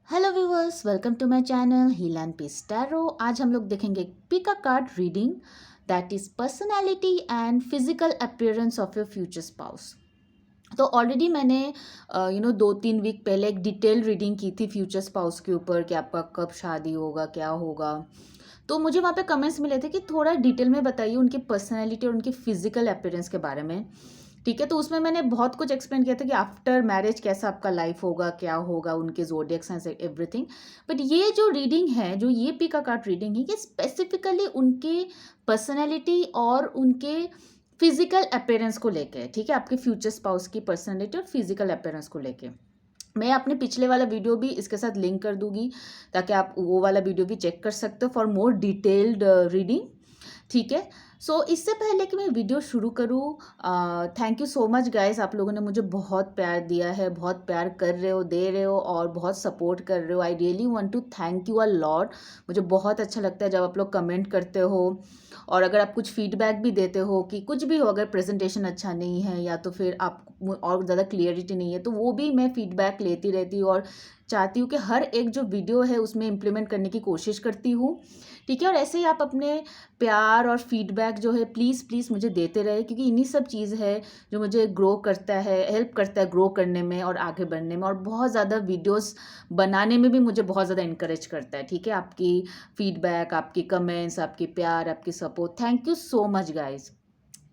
Hello viewers, welcome to my channel heal and peace tarot. आज हम लोग देखेंगे pick a card reading that is personality and physical appearance of your future spouse. तो already मैंने 2-3 week पहले एक detail reading की थी फ्यूचर स्पाउस के ऊपर कि आपका कब शादी होगा, क्या होगा। तो मुझे वहाँ पे कमेंट्स मिले थे कि थोड़ा डिटेल में बताइए उनकी पर्सनैलिटी और उनकी फिजिकल अपीयरेंस के बारे में। ठीक है, तो उसमें मैंने बहुत कुछ एक्सप्लेन किया था कि आफ्टर मैरिज कैसा आपका लाइफ होगा, क्या होगा, उनके ज़ोडिएक साइंस एवरीथिंग। बट ये जो रीडिंग है, जो ये पिक अ कार्ड रीडिंग है, ये स्पेसिफिकली उनके पर्सनैलिटी और उनके फिजिकल अपीयरेंस को लेके है। ठीक है, आपके फ्यूचर स्पाउस की पर्सनैलिटी और फिजिकल अपीयरेंस को लेके। मैं अपने पिछले वाला वीडियो भी इसके साथ लिंक कर दूंगी ताकि आप वो वाला वीडियो भी चेक कर सकते हो फॉर मोर डिटेल्ड रीडिंग। ठीक है, सो इससे पहले कि मैं वीडियो शुरू करूँ, thank you so much guys. आप लोगों ने मुझे बहुत प्यार दिया है, बहुत प्यार कर रहे हो, दे रहे हो और बहुत सपोर्ट कर रहे हो। I really want to thank you a lot. मुझे बहुत अच्छा लगता है जब आप लोग कमेंट करते हो और अगर आप कुछ फीडबैक भी देते हो कि कुछ भी हो, अगर प्रेजेंटेशन अच्छा नहीं है या तो फिर आप और ज़्यादा क्लियरिटी नहीं है, तो वो भी मैं फीडबैक लेती रहती हूँ और चाहती हूँ कि हर एक जो वीडियो है उसमें इम्प्लीमेंट करने की कोशिश करती हूँ। ठीक है, और ऐसे ही आप अपने प्यार और फीडबैक जो है प्लीज़ प्लीज़ मुझे देते रहे, क्योंकि इन्हीं सब चीज़ है जो मुझे ग्रो करता है, हेल्प करता है ग्रो करने में और आगे बढ़ने में, और बहुत ज़्यादा वीडियोस बनाने में भी मुझे बहुत ज़्यादा इनकरेज करता है। ठीक है, आपकी फीडबैक, आपकी कमेंट्स, आपकी प्यार, आपकी support, thank you so much guys.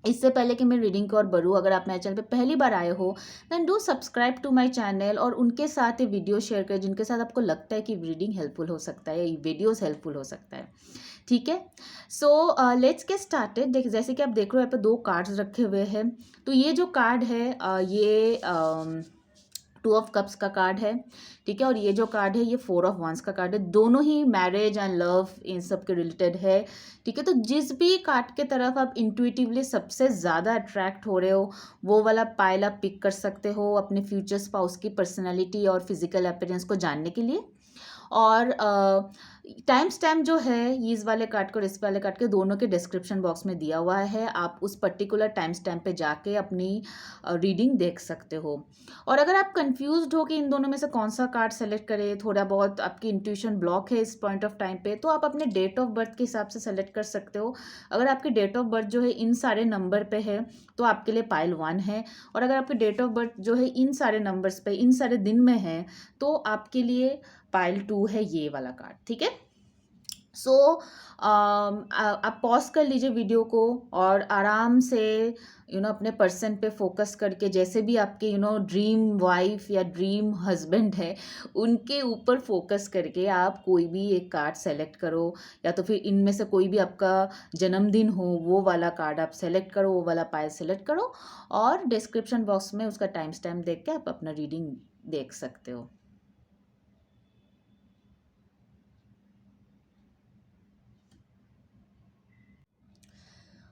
इससे पहले कि मैं रीडिंग की ओर बढ़ूँ, अगर आप मेरे चैनल पे पहली बार आए हो then do subscribe to my channel और उनके साथ ये वीडियो शेयर करें जिनके साथ आपको लगता है कि रीडिंग हेल्पफुल हो सकता है, ये वीडियोस हेल्पफुल हो सकता है। ठीक है, सो लेट्स गेट स्टार्टेड। देख, जैसे कि आप देख रहे हो यहाँ पे दो कार्ड्स रखे हुए हैं। तो ये जो कार्ड है ये 2 ऑफ कप्स का कार्ड है। ठीक है, और ये जो कार्ड है ये 4 ऑफ वंस का कार्ड है। दोनों ही मैरिज एंड लव इन सब के रिलेटेड है। ठीक है, तो जिस भी कार्ड के तरफ आप इंट्यूटिवली सबसे ज़्यादा अट्रैक्ट हो रहे हो वो वाला पाइल आप पिक कर सकते हो अपने फ्यूचर स्पाउस की पर्सनैलिटी और फिजिकल अपीयरेंस को जानने के लिए। और टाइम स्टैम्प जो है ये इस वाले कार्ड को और इस वाले कार्ड के दोनों के डिस्क्रिप्शन बॉक्स में दिया हुआ है। आप उस पर्टिकुलर टाइम स्टैम्प पे जाके अपनी रीडिंग देख सकते हो। और अगर आप कंफ्यूज्ड हो कि इन दोनों में से कौन सा कार्ड सेलेक्ट करें, थोड़ा बहुत आपकी इंट्यूशन ब्लॉक है इस पॉइंट ऑफ टाइम पे, तो आप अपने डेट ऑफ बर्थ के हिसाब से सेलेक्ट कर सकते हो। अगर आपकी डेट ऑफ बर्थ जो है इन सारे नंबर पे है तो आपके लिए पाइल 1 है, और अगर आपकी डेट ऑफ बर्थ जो है इन सारे नंबर्स पे इन सारे दिन में है तो आपके लिए पाइल 2 है ये वाला कार्ड। ठीक है, सो आप पॉज कर लीजिए वीडियो को और आराम से अपने पर्सन पे फोकस करके, जैसे भी आपके ड्रीम वाइफ या ड्रीम हस्बैंड है उनके ऊपर फोकस करके आप कोई भी एक कार्ड सेलेक्ट करो, या तो फिर इनमें से कोई भी आपका जन्मदिन हो वो वाला कार्ड आप सेलेक्ट करो, वो वाला पाइल सेलेक्ट करो, और डिस्क्रिप्शन बॉक्स में उसका टाइम स्टैम्प देख के आप अपना रीडिंग देख सकते हो।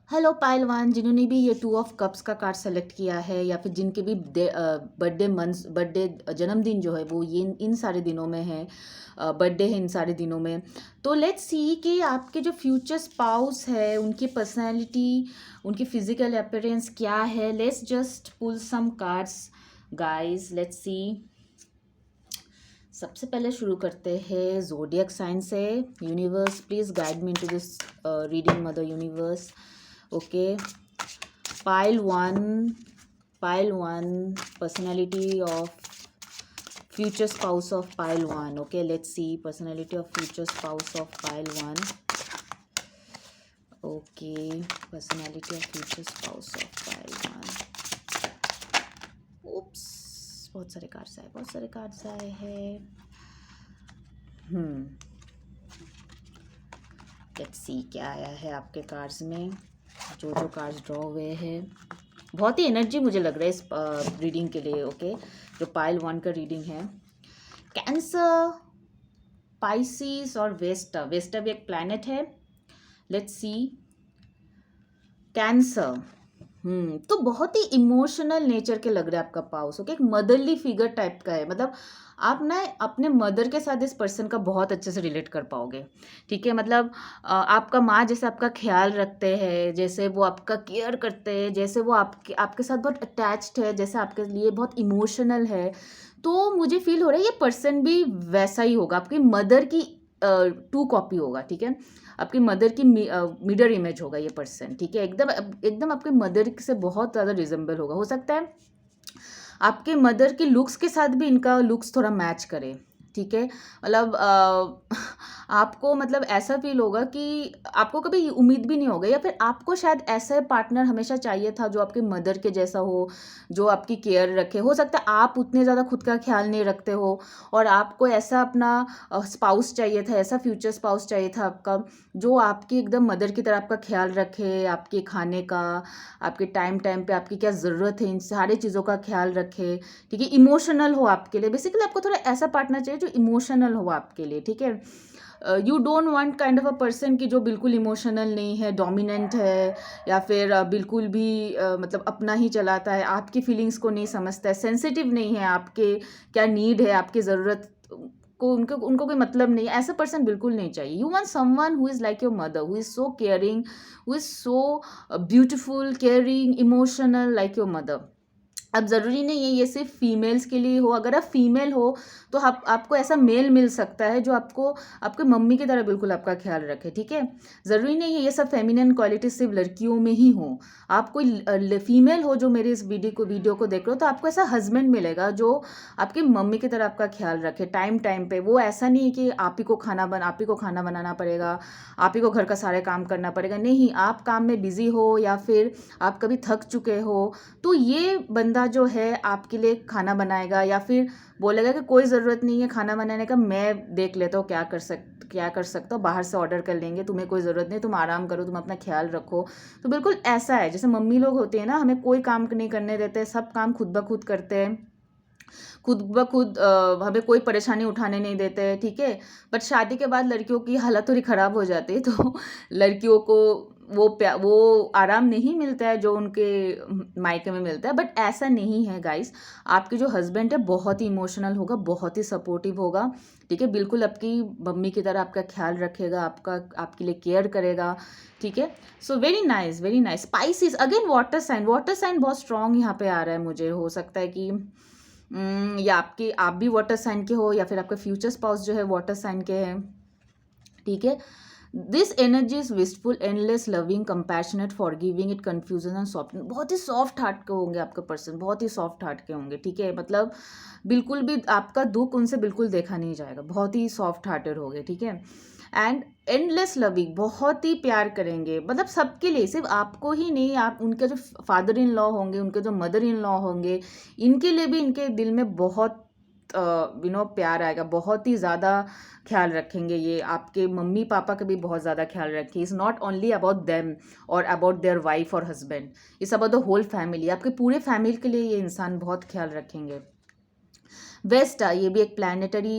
हेलो पाइल 1, जिन्होंने भी ये 2 ऑफ कप्स का कार्ड सेलेक्ट किया है या फिर जिनके भी बर्थडे मंथ्स, बर्थडे जन्मदिन जो है वो ये इन सारे दिनों में है, बर्थडे है इन सारे दिनों में, तो लेट्स सी कि आपके जो फ्यूचर स्पाउस है उनकी पर्सनैलिटी, उनकी फिजिकल अपीयरेंस क्या है। Let's just pull some cards guys, let's see. सबसे पहले शुरू करते हैं ज़ोडिएक साइन से। Universe please guide me into this reading, mother universe. Okay, pile 1 personality of future spouse of pile 1. Okay, let's see personality of future spouse of pile 1. Okay, personality of future spouse of pile 1. oops, बहुत सारे cards आए हैं। Let's see क्या आया है आपके cards में। जो कार्ड्स ड्रॉ हुए हैं, बहुत ही एनर्जी मुझे लग रहा है इस रीडिंग के लिए। ओके, जो पाइल 1 का रीडिंग है, कैंसर, पाइसिस और वेस्टा। वेस्टा भी एक प्लैनेट है। Let's see cancer. तो बहुत ही इमोशनल नेचर के लग रहा है आपका पाउस। ओके, एक मदरली फिगर टाइप का है, मतलब आप ना अपने मदर के साथ इस पर्सन का बहुत अच्छे से रिलेट कर पाओगे। ठीक है, मतलब आपका माँ जैसे आपका ख्याल रखते हैं, जैसे वो आपका केयर करते हैं, जैसे वो आपके आपके साथ बहुत अटैच्ड है, जैसे आपके लिए बहुत इमोशनल है, तो मुझे फील हो रहा है ये पर्सन भी वैसा ही होगा, आपकी मदर की टू कॉपी होगा, ठीक है, आपकी मदर की मिरर इमेज होगा ये पर्सन, ठीक है, एकदम एकदम आपके मदर से बहुत ज़्यादा रिजेंबल होगा। हो सकता है आपके मदर के लुक्स के साथ भी इनका लुक्स थोड़ा मैच करे, ठीक है, मतलब आपको मतलब ऐसा फील होगा कि आपको कभी उम्मीद भी नहीं होगा, या फिर आपको शायद ऐसा पार्टनर हमेशा चाहिए था जो आपके मदर के जैसा हो, जो आपकी केयर रखे। हो सकता है आप उतने ज़्यादा खुद का ख्याल नहीं रखते हो और आपको ऐसा अपना स्पाउस चाहिए था, ऐसा फ्यूचर स्पाउस चाहिए था आपका, जो आपकी एकदम मदर की तरह आपका ख्याल रखे, आपके खाने का, आपके टाइम टाइम पे आपकी क्या ज़रूरत है इन सारी चीज़ों का ख्याल रखे, ठीक है, इमोशनल हो आपके लिए। बेसिकली आपको थोड़ा ऐसा पार्टनर चाहिए जो इमोशनल हो आपके लिए, ठीक है। You don't want kind of a person की जो बिल्कुल इमोशनल नहीं है, डोमिनेंट है, या फिर बिल्कुल भी मतलब अपना ही चलाता है, आपकी फीलिंग्स को नहीं समझता है, सेंसिटिव नहीं है, आपके क्या नीड है, आपकी ज़रूरत को उनको उनको कोई मतलब नहीं है। ऐसा पर्सन बिल्कुल नहीं चाहिए। You want someone who is like your mother, who is so caring, who is so beautiful, caring, emotional like your mother. अब ज़रूरी नहीं है ये सिर्फ फीमेल्स के लिए हो। अगर आप फीमेल हो तो आपको ऐसा मेल मिल सकता है जो आपको आपके मम्मी की तरह बिल्कुल आपका ख्याल रखे, ठीक है। ज़रूरी नहीं है ये सब फेमिनिन क्वालिटी सिर्फ लड़कियों में ही हो। आप कोई फीमेल हो जो मेरे इस वीडियो को देख रहे हो, तो आपको ऐसा हस्बैंड मिलेगा जो आपकी मम्मी की तरह आपका ख्याल रखे टाइम टाइम पे। वो ऐसा नहीं है कि आप ही को खाना बनाना पड़ेगा, आप ही को घर का सारे काम करना पड़ेगा। नहीं, आप काम में बिजी हो या फिर आप कभी थक चुके हो, तो ये बंदा जो है आपके लिए खाना बनाएगा, या फिर बोलेगा कि कोई ज़रूरत नहीं है खाना बनाने का, मैं देख लेता हूँ क्या कर सकता हूँ, बाहर से ऑर्डर कर लेंगे, तुम्हें कोई ज़रूरत नहीं, तुम आराम करो, तुम अपना ख्याल रखो। तो बिल्कुल ऐसा है जैसे मम्मी लोग होते हैं ना, हमें कोई काम नहीं करने देते, सब काम खुद ब खुद करते हैं, खुद ब खुद हमें कोई परेशानी उठाने नहीं देते हैं, ठीक है। बट शादी के बाद लड़कियों की हालत थोड़ी ख़राब हो जाती है, तो लड़कियों को वो आराम नहीं मिलता है जो उनके मायके में मिलता है। बट ऐसा नहीं है गाइस, आपके जो हस्बैंड है बहुत ही इमोशनल होगा, बहुत ही सपोर्टिव होगा, ठीक है, बिल्कुल आपकी मम्मी की तरह आपका ख्याल रखेगा, आपके लिए केयर करेगा, ठीक है। So very nice, very nice. Pisces again water sign बहुत स्ट्रॉन्ग यहाँ पे आ रहा है मुझे। हो सकता है कि या आप भी वाटर साइन के हो, या फिर आपका फ्यूचर स्पाउस जो है वाटर साइन के हैं, ठीक है। This energy is wistful, endless, loving, compassionate, forgiving, it confusion and soft. बहुत ही सॉफ्ट हार्ट के होंगे आपके पर्सन, बहुत ही सॉफ्ट हार्ट के होंगे, ठीक है। मतलब बिल्कुल भी आपका दुख उनसे बिल्कुल देखा नहीं जाएगा, बहुत ही सॉफ्ट हार्टेड होंगे, ठीक है। एंड एंडलेस लविंग, बहुत ही प्यार करेंगे, मतलब सबके लिए, सिर्फ आपको ही नहीं, आप उनके जो फादर इन लॉ होंगे, उनके जो मदर इन लॉ होंगे, इनके लिए भी इनके दिल में बहुत प्यार आएगा, बहुत ही ज़्यादा ख्याल रखेंगे ये। आपके मम्मी पापा का भी बहुत ज़्यादा ख्याल रखें। Is not only about them और अबाउट देयर वाइफ और husband, it's about the whole family. आपके पूरे फैमिली के लिए ये इंसान बहुत ख्याल रखेंगे। वेस्टा, ये भी एक प्लानिटरी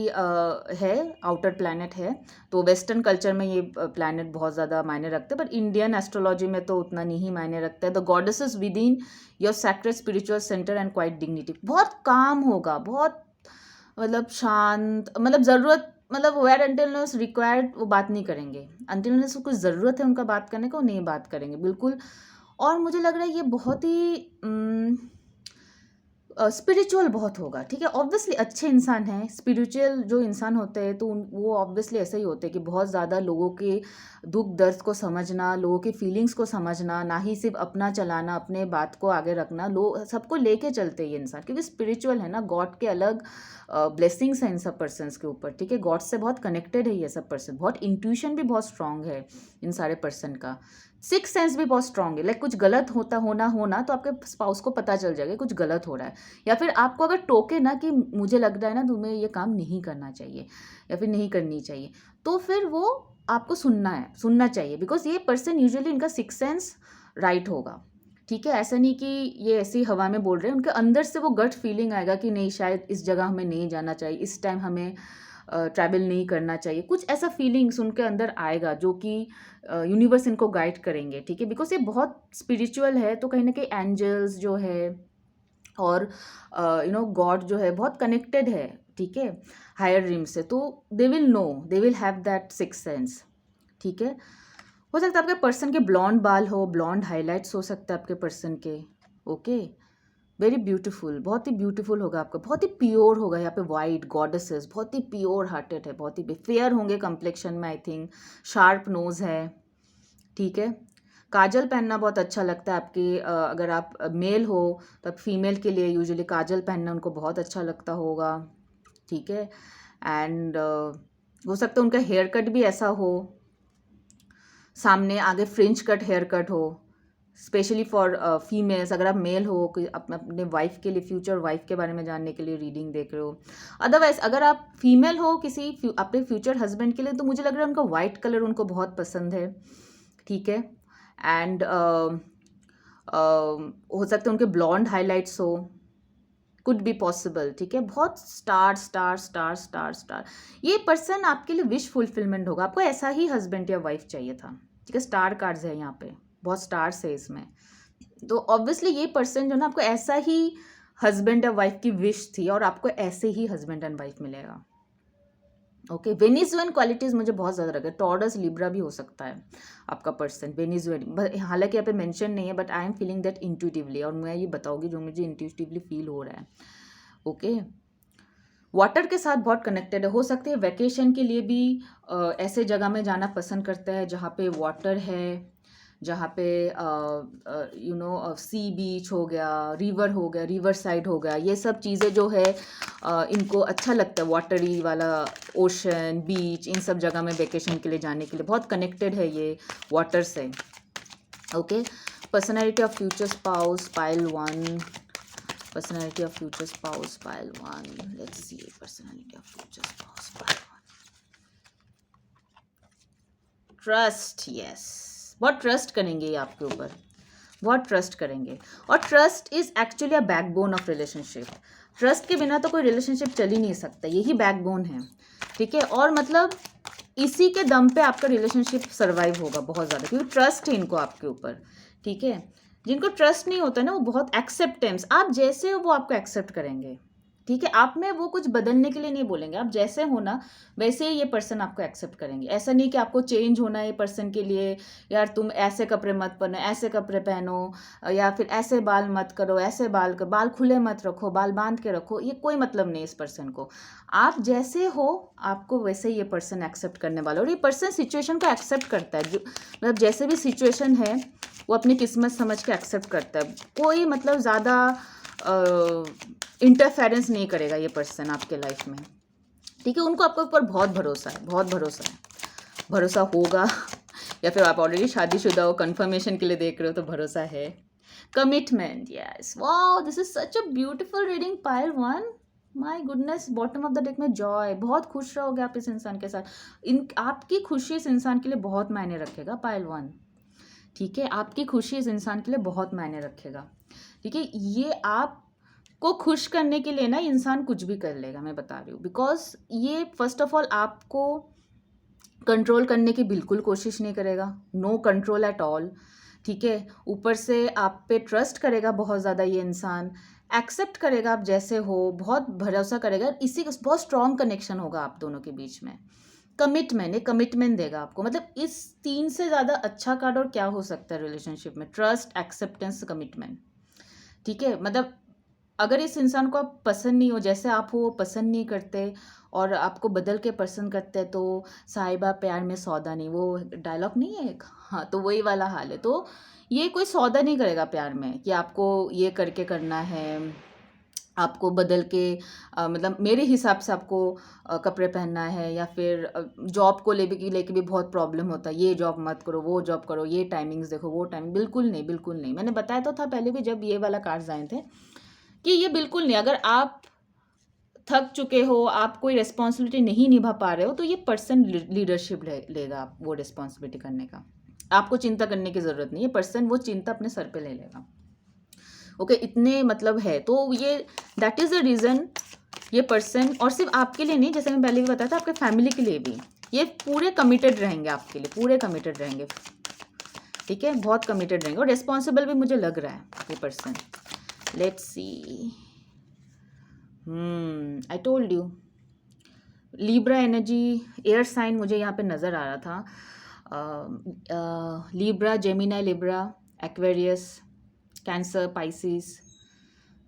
है, आउटर प्लानट है, तो वेस्टर्न कल्चर में ये प्लानट बहुत ज़्यादा मायने रखते हैं, बट इंडियन एस्ट्रोलॉजी में तो उतना नहीं मायने रखता है। The goddesses with in your sacred spiritual centre and quite dignity, बहुत काम होगा, बहुत मतलब शांत, मतलब ज़रूरत, मतलब वेयर अंटिल रिक्वायर्ड वो बात नहीं करेंगे, अंटिल कुछ ज़रूरत है उनका बात करने को, नहीं बात करेंगे बिल्कुल। और मुझे लग रहा है ये बहुत ही स्पिरिचुअल बहुत होगा, ठीक है। ऑब्वियसली अच्छे इंसान हैं, स्पिरिचुअल जो इंसान होते हैं तो वो ऑब्वियसली ऐसे ही होते हैं कि बहुत ज़्यादा लोगों के दुख दर्द को समझना, लोगों की फीलिंग्स को समझना, ना ही सिर्फ अपना चलाना, अपने बात को आगे रखना, लोग सबको लेके चलते हैं ये इंसान, क्योंकि स्पिरिचुअल है ना, गॉड के अलग ब्लेसिंग्स हैं इन सब पर्सनस के ऊपर, ठीक है। गॉड से बहुत कनेक्टेड है ये सब पर्सन, बहुत इंट्यूशन भी बहुत स्ट्रांग है इन सारे पर्सन का, सिक्स सेंस भी बहुत स्ट्रांग है। लाइक कुछ गलत होना तो आपके स्पाउस को पता चल जाएगा कुछ गलत हो रहा है, या फिर आपको अगर टोके ना कि मुझे लग रहा है ना तुम्हें ये काम नहीं करना चाहिए या फिर नहीं करनी चाहिए, तो फिर वो आपको सुनना चाहिए, बिकॉज ये पर्सन यूजुअली इनका सिक्स सेंस राइट होगा, ठीक है। ऐसा नहीं कि ये ऐसी हवा में बोल रहे हैं, उनके अंदर से वो गट फीलिंग आएगा कि नहीं, शायद इस जगह हमें नहीं जाना चाहिए, इस टाइम हमें ट्रैवल नहीं करना चाहिए, कुछ ऐसा फीलिंग्स उनके अंदर आएगा जो कि यूनिवर्स इनको गाइड करेंगे, ठीक है। बिकॉज ये बहुत स्पिरिचुअल है, तो कहीं ना कहीं एंजल्स जो है और गॉड जो है बहुत कनेक्टेड है, ठीक है, हायर रिम से, तो they will have that six sense, ठीक है। हो सकता है आपके पर्सन के ब्लॉन्ड बाल हो, ब्लॉन्ड हाईलाइट्स हो सकता है आपके पर्सन के, ओके, वेरी ब्यूटीफुल, बहुत ही ब्यूटीफुल होगा आपका, बहुत ही प्योर होगा। यहाँ पे वाइट गॉडेसेस, बहुत ही प्योर हार्टेड है, बहुत ही फेयर होंगे कम्प्लेक्शन में, आई थिंक शार्प नोज है, ठीक है। काजल पहनना बहुत अच्छा लगता है आपके, अगर आप मेल हो तब फीमेल के लिए यूजुअली काजल पहनना उनको बहुत अच्छा लगता होगा, ठीक है। एंड हो सकता है उनका हेयर कट भी ऐसा हो, सामने आगे फ्रिंज कट हेयर कट हो, स्पेशली फॉर फीमेल्स। अगर आप मेल हो, कोई अपने वाइफ के लिए, फ्यूचर वाइफ के बारे में जानने के लिए रीडिंग देख रहे हो। अदरवाइज अगर आप फीमेल हो किसी अपने फ्यूचर हस्बैंड के लिए, तो मुझे लग रहा है उनका वाइट कलर उनको बहुत पसंद है, ठीक है। एंड हो सकता है उनके ब्लॉन्ड हाईलाइट्स हो, कुड बी पॉसिबल, ठीक है। बहुत star star star star star, ये पर्सन आपके लिए विश फुलफिलमेंट होगा। आपको ऐसा ही हस्बैंड या वाइफ चाहिए था, ठीक है। स्टार कार्ड्स है यहाँ पे, बहुत स्टार्स है इसमें, तो ऑब्वियसली ये पर्सन जो ना आपको ऐसा ही हस्बैंड या वाइफ की विश थी, और आपको ऐसे ही हस्बैंड एंड वाइफ मिलेगा। ओके, वेनिजुअन क्वालिटीज़ मुझे बहुत ज़्यादा लगे, टॉरस लिब्रा भी हो सकता है आपका पर्सन, वेनिजुअन। हालांकि यहाँ पे मेंशन नहीं है, but I am feeling that intuitively, और मैं ये बताऊंगी जो मुझे इंट्यूटिवली फील हो रहा है। ओके, वाटर के साथ बहुत कनेक्टेड है, हो सकते हैं वैकेशन के लिए भी ऐसे जगह में जाना पसंद करता है जहाँ पे वाटर है, जहाँ पे सी बीच हो गया, रिवर हो गया, रिवर साइड हो गया, ये सब चीज़ें जो है इनको अच्छा लगता है। वाटरी वाला ओशन, बीच, इन सब जगह में वेकेशन के लिए जाने के लिए बहुत कनेक्टेड है ये वाटर से। Okay, personality of future spouse pile 1, personality of future spouse pile 1, let's see personality of future spouse pile 1, trust, yes, बहुत ट्रस्ट करेंगे ये आपके ऊपर, बहुत ट्रस्ट करेंगे। और trust is actually a backbone of relationship. Trust के बिना तो कोई रिलेशनशिप चल ही नहीं सकता, यही बैकबोन है, ठीक है। और मतलब इसी के दम पे आपका रिलेशनशिप सर्वाइव होगा बहुत ज़्यादा, क्योंकि ट्रस्ट है इनको आपके ऊपर, ठीक है। जिनको ट्रस्ट नहीं होता ना, वो बहुत एक्सेप्टेंस, आप जैसे हो वो आपको एक्सेप्ट करेंगे, ठीक है। आप में वो कुछ बदलने के लिए नहीं बोलेंगे, आप जैसे हो ना वैसे ही ये पर्सन आपको एक्सेप्ट करेंगे। ऐसा नहीं कि आपको चेंज होना है ये पर्सन के लिए, यार तुम ऐसे कपड़े मत पहनो, ऐसे कपड़े पहनो, या फिर ऐसे बाल मत करो, ऐसे बाल खुले मत रखो, बाल बांध के रखो, ये कोई मतलब नहीं इस पर्सन को। आप जैसे हो आपको वैसे ही ये पर्सन एक्सेप्ट करने वाला, और ये पर्सन सिचुएशन को एक्सेप्ट करता है, जो मतलब जैसे भी सिचुएशन है वो अपनी किस्मत समझ के एक्सेप्ट करता है। कोई मतलब ज़्यादा इंटरफेरेंस नहीं करेगा ये पर्सन आपके लाइफ में, ठीक है। उनको आपके ऊपर बहुत भरोसा है, बहुत भरोसा है, भरोसा होगा या फिर आप ऑलरेडी शादीशुदा हो, कंफर्मेशन के लिए देख रहे हो तो भरोसा है। Commitment, yes, wow, this is such a beautiful reading pile 1, my goodness. Bottom of the deck में जॉय, बहुत खुश रहोगे आप इस इंसान के साथ, आपकी खुशी इस इंसान के लिए बहुत मायने रखेगा पाइल 1, ठीक है। आपकी खुशी इस इंसान के लिए बहुत मायने रखेगा, ठीक है। ये आपको खुश करने के लिए ना इंसान कुछ भी कर लेगा, मैं बता रही हूँ, बिकॉज ये फर्स्ट ऑफ ऑल आपको कंट्रोल करने की बिल्कुल कोशिश नहीं करेगा, नो कंट्रोल एट ऑल, ठीक है। ऊपर से आप पे ट्रस्ट करेगा बहुत ज़्यादा ये इंसान, एक्सेप्ट करेगा आप जैसे हो, बहुत भरोसा करेगा, इसी बहुत स्ट्रॉन्ग कनेक्शन होगा आप दोनों के बीच में। कमिटमेंट, एक कमिटमेंट देगा आपको, मतलब इस 3 से ज़्यादा अच्छा कार्ड और क्या हो सकता है रिलेशनशिप में, ट्रस्ट, एक्सेप्टेंस, कमिटमेंट, ठीक है। मतलब अगर इस इंसान को आप पसंद नहीं हो, जैसे आप हो पसंद नहीं करते और आपको बदल के पसंद करते हैं, तो साहिबा प्यार में सौदा नहीं, वो डायलॉग नहीं है एक, हाँ, तो वही वाला हाल है। तो ये कोई सौदा नहीं करेगा प्यार में कि आपको ये करके करना है, आपको बदल के मतलब मेरे हिसाब से आपको कपड़े पहनना है, या फिर जॉब को लेके भी बहुत प्रॉब्लम होता है, ये जॉब मत करो, वो जॉब करो, ये टाइमिंग्स देखो, वो टाइमिंग, बिल्कुल नहीं, बिल्कुल नहीं। मैंने बताया तो था पहले भी जब ये वाला कार्ड्स आए थे कि ये बिल्कुल नहीं। अगर आप थक चुके हो, आप कोई रिस्पॉन्सिबिलिटी नहीं निभा पा रहे हो, तो ये पर्सन लीडरशिप लेगा वो रिस्पॉन्सिबिलिटी करने का, आपको चिंता करने की ज़रूरत नहीं है, पर्सन वो चिंता अपने सर पे ले लेगा, ओके, इतने मतलब है। तो ये दैट इज़ द रीज़न ये पर्सन, और सिर्फ आपके लिए नहीं, जैसे मैं पहले भी बताया था, आपके फैमिली के लिए भी ये पूरे कमिटेड रहेंगे, आपके लिए पूरे कमिटेड रहेंगे, ठीक है, बहुत कमिटेड रहेंगे, और रिस्पॉन्सिबल भी मुझे लग रहा है ये person. Let's see, I told you Libra energy, air sign मुझे यहाँ पे नज़र आ रहा था, Libra, Gemini Libra, Aquarius, Cancer, Pisces,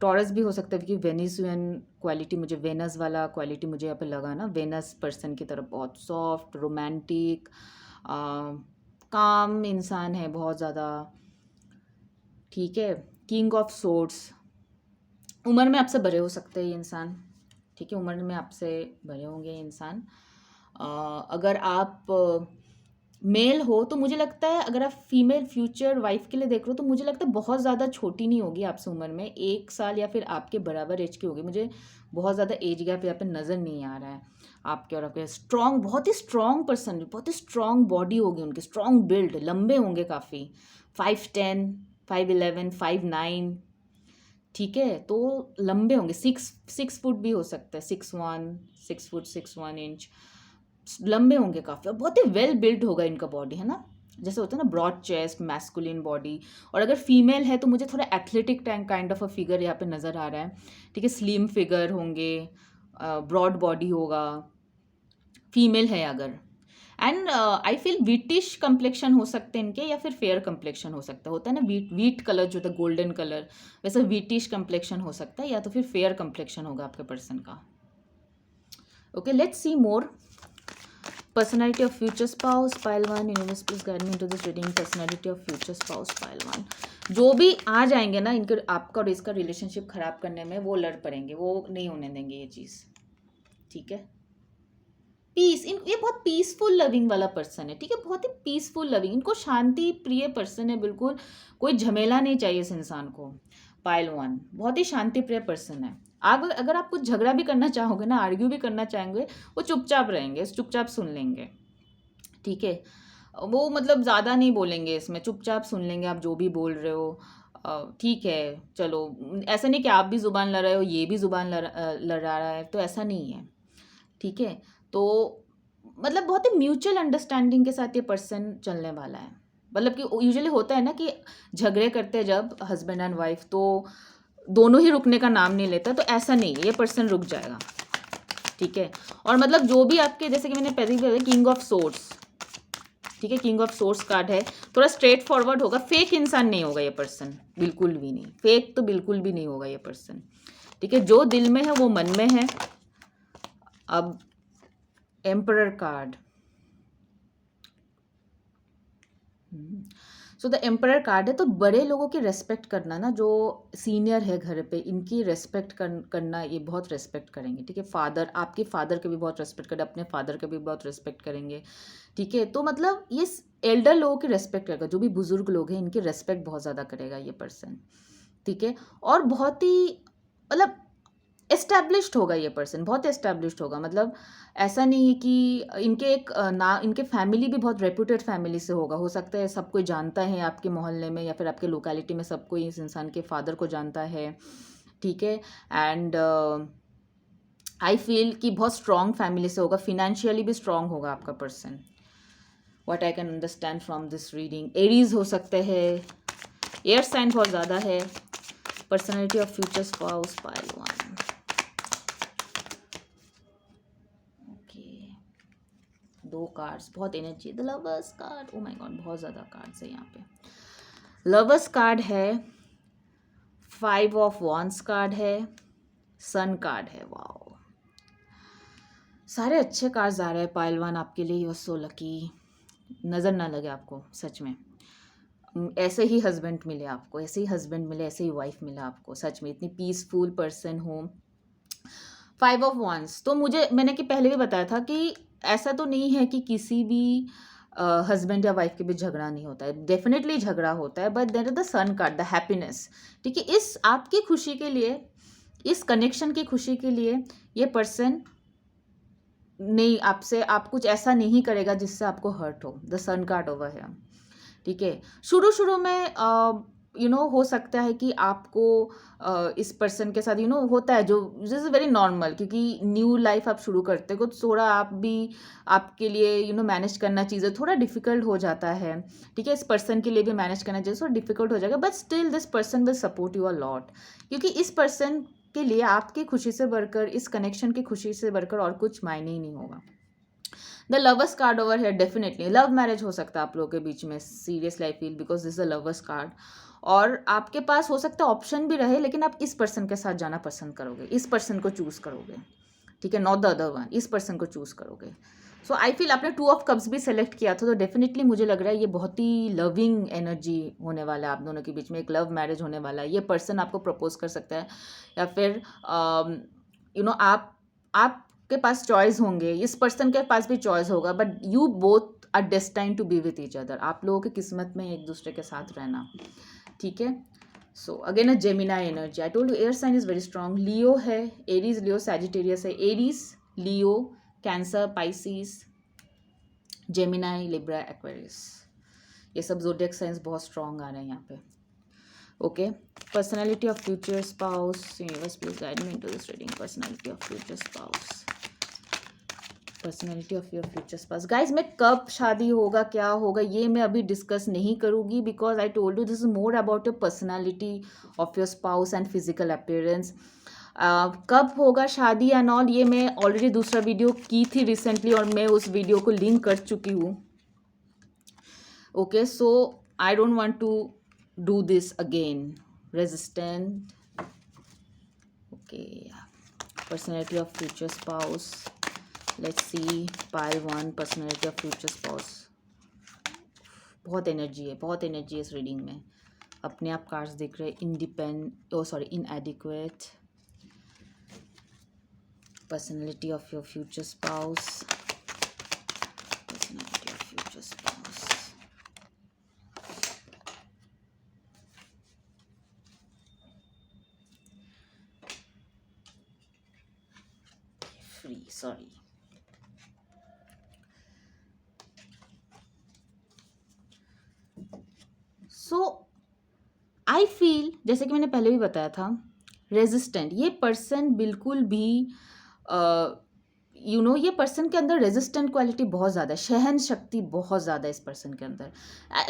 Taurus भी हो सकता है, क्योंकि वेनिसुअन क्वालिटी मुझे, वेनस वाला क्वालिटी मुझे यहाँ पे लगा ना, वेनस पर्सन की तरफ बहुत सॉफ्ट, रोमांटिक, काम इंसान है बहुत ज़्यादा, ठीक है। किंग ऑफ सोर्ड्स, उम्र में आपसे बड़े हो सकते हैं ये इंसान, ठीक है, उम्र में आपसे बड़े होंगे ये इंसान। अगर आप मेल हो तो मुझे लगता है, अगर आप फीमेल फ्यूचर वाइफ के लिए देख रहे हो तो मुझे लगता है बहुत ज़्यादा छोटी नहीं होगी आपसे उम्र में, 1 साल या फिर आपके बराबर एज की होगी। मुझे बहुत ज़्यादा एज गैप यहाँ पे नज़र नहीं आ रहा है आपके और आपके। स्ट्रॉन्ग, बहुत ही स्ट्रॉन्ग पर्सन, बहुत ही स्ट्रॉन्ग बॉडी होगी उनकी, स्ट्रॉन्ग बिल्ड, लंबे होंगे काफ़ी, 5'10", 5'11", 5'9", ठीक है, तो लंबे होंगे, 6 फुट भी हो सकता है, 6'1", 6 फुट 6'1" लंबे होंगे काफ़ी, और बहुत ही वेल बिल्ड होगा इनका बॉडी, है ना, जैसे होता है ना ब्रॉड चेस्ट, मैस्कुलिन बॉडी। और अगर फीमेल है तो मुझे थोड़ा athletic kind of a figure यहाँ पे नज़र आ रहा है, ठीक है, स्लिम फिगर होंगे, ब्रॉड बॉडी होगा, फीमेल है अगर। And I feel wheatish complexion हो सकते हैं इनके, या फिर फेयर कम्प्लेक्शन हो सकता है, होता है ना वीट कलर जो होता है, गोल्डन कलर, वैसे वीटिश कम्प्लेक्शन हो सकता है, या तो फिर फेयर कम्प्लेक्शन होगा आपके पर्सन का। Okay, let's see more personality of future spouse, pile 1, universe please guide me into this reading, personality of future spouse, pile 1। जो भी आ जाएंगे ना इनके, आपका और इसका रिलेशनशिप खराब करने में, वो लड़ पड़ेंगे, वो नहीं होने देंगे ये चीज़, ठीक है। पीस, ये बहुत पीसफुल लविंग वाला पर्सन है, ठीक है, बहुत ही पीसफुल लविंग, इनको शांति प्रिय पर्सन है, बिल्कुल कोई झमेला नहीं चाहिए इस इंसान को। पाइल 1 बहुत ही शांति प्रिय पर्सन है। आप अगर आप कुछ झगड़ा भी करना चाहोगे ना, आर्ग्यू भी करना चाहेंगे, वो चुपचाप रहेंगे, चुपचाप सुन लेंगे, ठीक है, वो मतलब ज़्यादा नहीं बोलेंगे इसमें, चुपचाप सुन लेंगे आप जो भी बोल रहे हो, ठीक है, चलो, ऐसा नहीं कि आप भी ज़ुबान लड़ा रहे हो, ये भी ज़ुबान लड़ा रहा है, तो ऐसा नहीं है, ठीक है। तो मतलब बहुत ही म्यूचुअल अंडरस्टैंडिंग के साथ ये पर्सन चलने वाला है, मतलब कि यूजुअली होता है ना कि झगड़े करते हैं जब हस्बैंड एंड वाइफ, तो दोनों ही रुकने का नाम नहीं लेता, तो ऐसा नहीं है, ये पर्सन रुक जाएगा, ठीक है। और मतलब जो भी आपके, जैसे कि मैंने पहले भी बताया, किंग ऑफ सोर्ड्स, ठीक है, किंग ऑफ सोर्ड्स कार्ड है, थोड़ा स्ट्रेट फॉरवर्ड होगा, फेक इंसान नहीं होगा ये पर्सन, बिल्कुल भी नहीं, फेक तो बिल्कुल भी नहीं होगा ये पर्सन, ठीक है, जो दिल में है वो मन में है। अब emperor card, so the emperor card है, तो बड़े लोगों की रेस्पेक्ट करना ना, जो सीनियर है घर पे, इनकी रेस्पेक्ट करना, ये बहुत रेस्पेक्ट करेंगे, ठीक है। फादर, आपके फादर के भी बहुत रेस्पेक्ट करेंगे, अपने फादर के भी बहुत रेस्पेक्ट करेंगे, ठीक है। तो मतलब ये एल्डर लोगों की रेस्पेक्ट करेगा, जो भी बुजुर्ग लोग हैं इनकी रेस्पेक्ट बहुत ज़्यादा करेगा ये पर्सन, ठीक है। और बहुत ही मतलब एस्टैब्लिश्ड होगा ये पर्सन, बहुत एस्टैब्लिश्ड होगा, मतलब ऐसा नहीं है कि इनके एक ना, इनके फैमिली भी बहुत रेप्यूटेड फैमिली से होगा, हो सकता है सब कोई जानता है आपके मोहल्ले में या फिर आपके लोकेलिटी में, सब कोई इस इंसान के फादर को जानता है, ठीक है। एंड आई फील कि बहुत स्ट्रॉन्ग फैमिली से होगा, फिनेंशियली भी स्ट्रॉन्ग होगा आपका person, what I can understand from this reading. Aries हो सकते हैं, एयर साइन बहुत ज़्यादा है। Personality of future spouse, pile 1। दो कार्ड्स, बहुत energy, the lovers card, oh my God, बहुत ज़्यादा कार्ड्स है यहाँ पे। लवर्स कार्ड है, 5 ऑफ वॉन्ड्स कार्ड है, सन कार्ड है, वाओ, सारे अच्छे कार्ड्स आ रहे हैं पाइल 1 आपके लिए। यू सो लकी, नज़र ना लगे आपको, सच में ऐसे ही हस्बैंड मिले आपको, ऐसे ही हस्बैंड मिले, ऐसे ही वाइफ मिले आपको, सच में इतनी पीसफुल पर्सन हो। 5 ऑफ वॉन्ड्स, तो मुझे, मैंने कि पहले भी बताया था कि ऐसा तो नहीं है कि किसी भी हस्बैंड या वाइफ के बीच झगड़ा नहीं होता है, डेफिनेटली झगड़ा होता है, but there is the sun card, the happiness, ठीक है। इस आपकी खुशी के लिए, इस कनेक्शन की खुशी के लिए ये पर्सन नहीं, आपसे, आप कुछ ऐसा नहीं करेगा जिससे आपको हर्ट हो, द सन कार्ड ओवर है, ठीक है। शुरू शुरू में हो सकता है कि आपको इस पर्सन के साथ होता है, जो दिस इज़ वेरी नॉर्मल, क्योंकि न्यू लाइफ आप शुरू करते हो तो थोड़ा आप भी, आपके लिए मैनेज करना चीज़ें थोड़ा डिफिकल्ट हो जाता है, ठीक है। इस पर्सन के लिए भी मैनेज करना चीज़ें थोड़ा डिफिकल्ट हो जाएगा, but still this person will support you a lot, क्योंकि इस पर्सन के लिए आपकी खुशी से बढ़कर, इस कनेक्शन की खुशी से बढ़कर और कुछ मायने ही नहीं होगा। द लवर्स कार्ड ओवर है, डेफिनेटली लव मैरिज हो सकता है आप लोगों के बीच में, seriously I feel, because this the lovers card. और आपके पास हो सकता है ऑप्शन भी रहे, लेकिन आप इस पर्सन के साथ जाना पसंद करोगे, इस पर्सन को चूज़ करोगे, ठीक है, नॉट द अदर वन, इस पर्सन को चूज़ करोगे। सो आई फील आपने 2 ऑफ कप्स भी सेलेक्ट किया था, तो डेफिनेटली मुझे लग रहा है ये बहुत ही लविंग एनर्जी होने वाला है आप दोनों के बीच में, एक लव मैरिज होने वाला है। ये पर्सन आपको प्रपोज कर सकता है, या फिर आपके पास चॉइस होंगे, इस पर्सन के पास भी चॉइस होगा, but you both are destined to be with each other. आप लोगों की किस्मत में एक दूसरे के साथ रहना, ठीक है। So again a Gemini energy, I told you air sign is very strong. Leo है, एरीज, लियो, सैजिटेरियस है, Aries, Leo, Cancer, Pisces, Gemini, Libra, Aquarius, ये सब ज़ोडिएक साइंस बहुत स्ट्रॉन्ग आ रहे हैं यहाँ पे। Okay, personality of future spouse, universe please guide me into this reading. Personality of future spouse, personality of your future spouse. Guys, मैं कब शादी होगा, क्या होगा, ये मैं अभी डिस्कस नहीं करूँगी, because I told you this is more about your personality of your spouse and physical appearance. कब होगा शादी एंड ऑल, ये मैं ऑलरेडी दूसरा वीडियो की थी रिसेंटली, और मैं उस वीडियो को लिंक कर चुकी हूँ। Okay, so I don't want to do this again. Resistant, okay, personality of future spouse, let's see, pile 1, personality of future spouse. बहुत एनर्जी है, बहुत एनर्जी है इस रीडिंग में। अपने आप कार्ड्स दिख रहे, इनएडिक्वेट, personality of your future spouse, personality of future spouse, free, sorry, so I feel, जैसे कि मैंने पहले भी बताया था, रेजिस्टेंट, ये पर्सन बिल्कुल भी ये पर्सन के अंदर रेजिस्टेंट क्वालिटी बहुत ज़्यादा है, सहन शक्ति बहुत ज़्यादा है इस पर्सन के अंदर।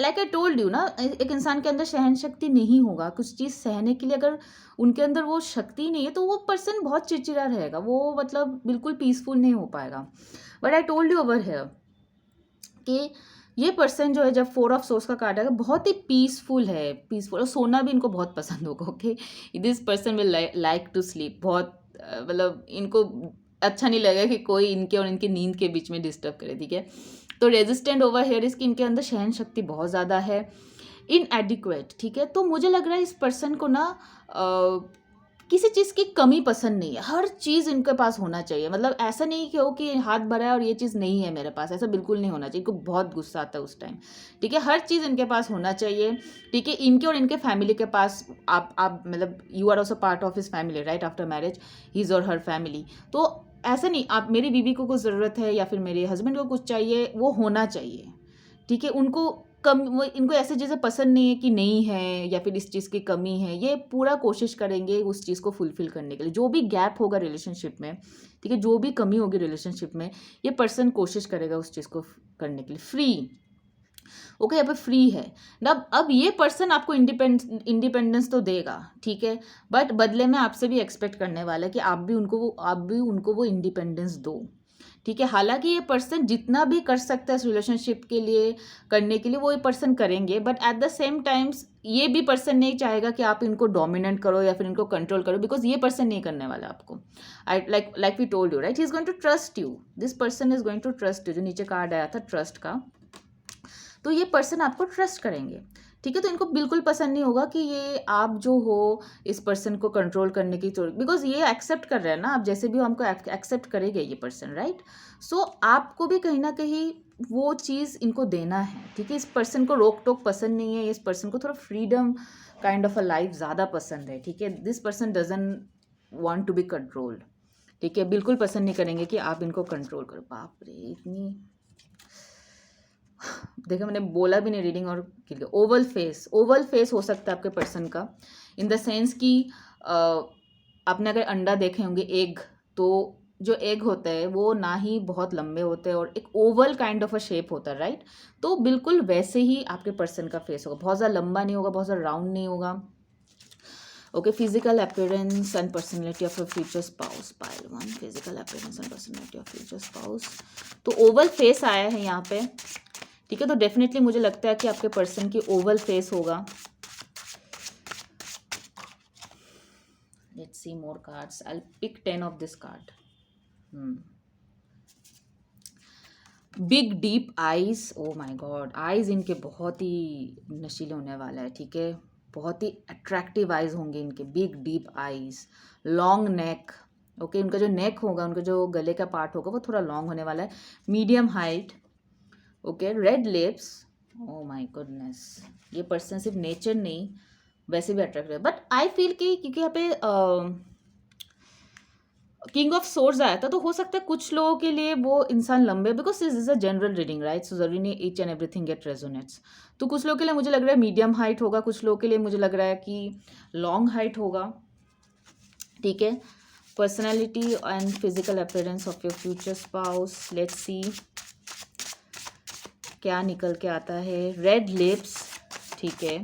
लाइक आई टोल्ड यू ना, एक इंसान के अंदर सहन शक्ति नहीं होगा, कुछ चीज़ सहने के लिए अगर उनके अंदर वो शक्ति नहीं है, तो वो पर्सन बहुत चिड़चिड़ा रहेगा, वो मतलब बिल्कुल पीसफुल नहीं हो पाएगा। But I told you over here कि ये पर्सन जो है, जब 4 ऑफ सोर्स का कार्ड आएगा, बहुत ही पीसफुल है, पीसफुल, और सोना भी इनको बहुत पसंद होगा। Okay, this person will like to sleep, बहुत मतलब इनको अच्छा नहीं लगेगा कि कोई इनके और इनकी नींद के बीच में डिस्टर्ब करे, ठीक है। तो रेजिस्टेंट ओवर हेयर इसकी, इनके अंदर सहन शक्ति बहुत ज़्यादा है, इनएडिक्वेट, ठीक है। तो मुझे लग रहा है इस पर्सन को ना किसी चीज़ की कमी पसंद नहीं है, हर चीज़ इनके पास होना चाहिए, मतलब ऐसा नहीं कि हो कि हाथ भरा है और ये चीज़ नहीं है मेरे पास, ऐसा बिल्कुल नहीं होना चाहिए। इनको बहुत गुस्सा आता है उस टाइम, ठीक है। हर चीज़ इनके पास होना चाहिए, ठीक है। इनके और इनके फैमिली के पास, आप मतलब you are also part of his family, right, after marriage, his और हर फैमिली। तो ऐसा नहीं आप मेरी बीवी को कुछ ज़रूरत है या फिर मेरे हस्बैंड को कुछ चाहिए, वो होना चाहिए, ठीक है। उनको इनको ऐसी चीज़ें पसंद नहीं है कि नहीं है या फिर इस चीज़ की कमी है, ये पूरा कोशिश करेंगे उस चीज़ को फुलफिल करने के लिए। जो भी गैप होगा रिलेशनशिप में, ठीक है, जो भी कमी होगी रिलेशनशिप में, ये पर्सन कोशिश करेगा उस चीज़ को करने के लिए। फ्री, ओके, यहाँ पे फ्री है ना। अब ये पर्सन आपको इंडिपेंडेंस तो देगा, ठीक है, बट बदले में आपसे भी एक्सपेक्ट करने वाला है कि आप भी उनको वो इंडिपेंडेंस दो, ठीक है। हालांकि ये पर्सन जितना भी कर सकता है इस रिलेशनशिप के लिए, करने के लिए, वो ये पर्सन करेंगे, but at the same times ये भी पर्सन नहीं चाहेगा कि आप इनको डोमिनेट करो या फिर इनको कंट्रोल करो, बिकॉज ये पर्सन नहीं करने वाला आपको। I like we told you, right, he is going to trust you, this person is going to trust you. जो नीचे कार्ड आया था ट्रस्ट का, तो ये पर्सन आपको ट्रस्ट करेंगे, ठीक है। तो इनको बिल्कुल पसंद नहीं होगा कि ये आप जो हो इस पर्सन को कंट्रोल करने की, बिकॉज ये एक्सेप्ट कर रहे हैं ना, आप जैसे भी हमको एक्सेप्ट करेंगे ये पर्सन, राइट। सो आपको भी कहीं ना कहीं वो चीज़ इनको देना है, ठीक है। इस पर्सन को रोक टोक पसंद नहीं है, इस पर्सन को थोड़ा freedom kind of a life ज़्यादा पसंद है, ठीक है। This person doesn't want to be controlled, ठीक है, बिल्कुल पसंद नहीं करेंगे कि आप इनको कंट्रोल करो। बाप रे, इतनी देखो मैंने बोला भी नहीं रीडिंग और क्लियर। ओवल फेस हो सकता है आपके पर्सन का, इन द सेंस कि आपने अगर अंडा देखे होंगे, एग, तो जो एग होता है वो ना ही बहुत लंबे होते हैं और एक Oval kind of a shape होता है, राइट। तो बिल्कुल वैसे ही आपके पर्सन का फेस होगा, बहुत ज़्यादा लंबा नहीं होगा, बहुत ज़्यादा राउंड नहीं होगा। Okay, physical appearance and personality of your future spouse, pile 1, physical appearance and personality of future spouse. तो ओवल फेस आया है यहाँ पे, ठीक है। तो डेफिनेटली मुझे लगता है कि आपके पर्सन की ओवल फेस होगा, see more cards. I'll pick 10 of this card. Big deep eyes, oh my God, eyes इनके बहुत ही नशीले होने वाला है, ठीक है, बहुत ही अट्रैक्टिव आईज होंगे इनके, big deep eyes, long neck, okay, उनका जो नेक होगा, उनका जो गले का पार्ट होगा वो थोड़ा लॉन्ग होने वाला है, medium height, okay, red lips, oh my goodness, ये पर्सन सिर्फ नेचर नहीं वैसे भी अट्रैक्टिव है, बट आई फील कि क्योंकि यहाँ पे किंग ऑफ सोर्स आया था, तो हो सकता है कुछ लोगों के लिए वो इंसान लंबे, because this is a general reading right, so जरूरी नहीं each and everything get resonates, तो कुछ लोगों के लिए मुझे लग रहा है मीडियम हाइट होगा, कुछ लोगों के लिए मुझे लग रहा है कि लॉन्ग हाइट होगा, ठीक है, personality and physical appearance of your future spouse, let's सी क्या निकल के आता है, रेड लिप्स, ठीक है,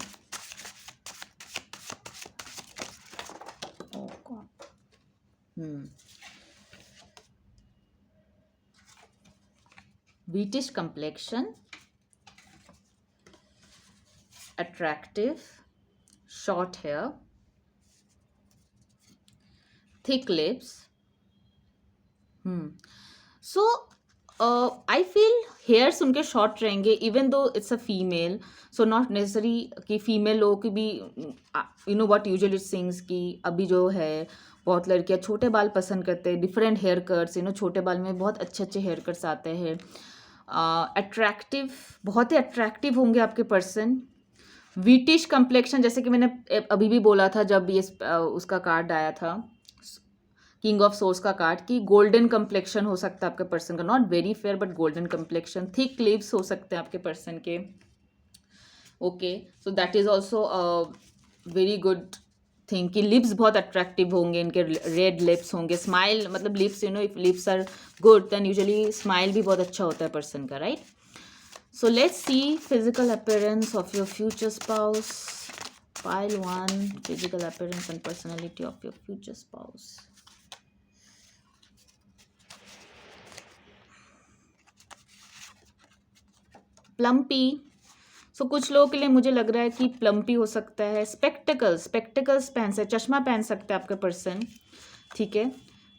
wheatish complexion, attractive, short hair, thick lips. So I feel hairs उनके short रहेंगे, even though it's a female, so not necessary कि female लोगों की भी, you know what usually it sings कि अभी जो है बहुत लड़कियां छोटे बाल पसंद करते हैं, different hair cuts, you know, छोटे बाल में बहुत अच्छे अच्छे हेयर कट्स आते हैं, अट्रैक्टिव, बहुत ही अट्रैक्टिव होंगे आपके पर्सन, वीटिश कम्प्लेक्शन, जैसे कि मैंने अभी भी बोला था जब ये उसका कार्ड आया था, किंग ऑफ सोर्स का कार्ड, कि गोल्डन कम्प्लेक्शन हो सकता है आपके पर्सन का, not very fair but golden complexion, thick lips हो सकते हैं आपके पर्सन के, okay, so that is also very good thing कि लिप्स बहुत अट्रैक्टिव होंगे इनके, रेड लिप्स होंगे, स्माइल, मतलब lips, you know, if lips are good then usually smile भी बहुत अच्छा होता है पर्सन का, right, so let's see physical appearance of your future spouse, pile 1, physical appearance and personality of your future spouse, plumpy, so कुछ लोगों के लिए मुझे लग रहा है कि प्लम्पी हो सकता है, स्पेक्टिकल्स पहन सकते, चश्मा पहन सकते हैं आपके पर्सन, ठीक है,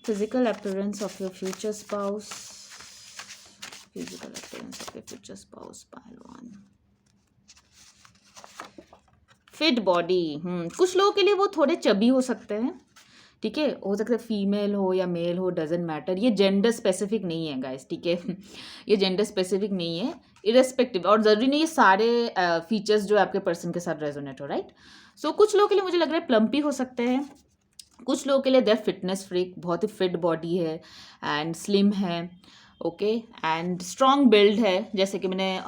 physical appearance of your future spouse, physical appearance of your future spouse, pile 1, fit body, कुछ लोगों के लिए वो थोड़े चबी हो सकते हैं, ठीक है, हो सकता है फीमेल हो या मेल हो, डजेंट मैटर, ये जेंडर स्पेसिफिक नहीं है गाइस, ठीक है, ये जेंडर स्पेसिफिक नहीं है, इरेस्पेक्टिव, और ज़रूरी नहीं ये सारे फीचर्स जो आपके पर्सन के साथ रेजोनेट हो, राइट, सो कुछ लोगों के लिए मुझे लग रहा है प्लम्पी हो सकते हैं, कुछ लोगों के लिए देयर फिटनेस फ्रीक, बहुत ही फिट बॉडी है एंड स्लिम है, ओके, एंड स्ट्रॉन्ग बिल्ड है, जैसे कि मैंने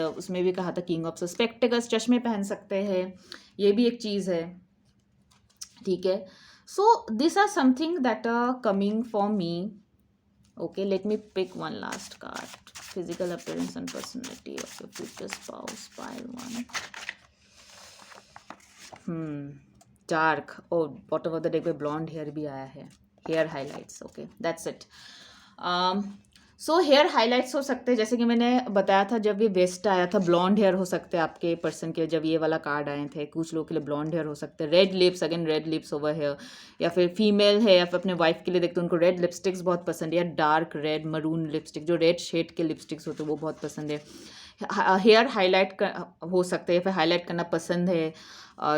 उसमें भी कहा था किंग ऑफ स्पेक्टिकल्स, चश्मे पहन सकते हैं, ये भी एक चीज़ है, ठीक है, so this are something that are coming for me, okay, let me pick one last card, physical appearance and personality of your future spouse, pile 1, dark, और बॉटम ऑफ द डेक पे ब्लॉन्ड हेयर भी आया है, hair highlights, okay, that's it, so hair highlights हो सकते हैं, जैसे कि मैंने बताया था जब ये वेस्ट आया था, ब्लॉन्ड हेयर हो सकते हैं आपके पर्सन के, जब ये वाला कार्ड आए थे, कुछ लोगों के लिए ब्लॉन्ड हेयर हो सकते हैं, red lips, again red lips over here, या फिर फीमेल है या फिर अपने वाइफ के लिए देखते हैं उनको रेड लिपस्टिक्स बहुत पसंद है, या डार्क रेड मरून लिपस्टिक, जो रेड शेड के लिपस्टिक्स होते हैं वो बहुत पसंद है, हेयर हाईलाइट हो सकते हैं या फिर हाईलाइट करना पसंद है,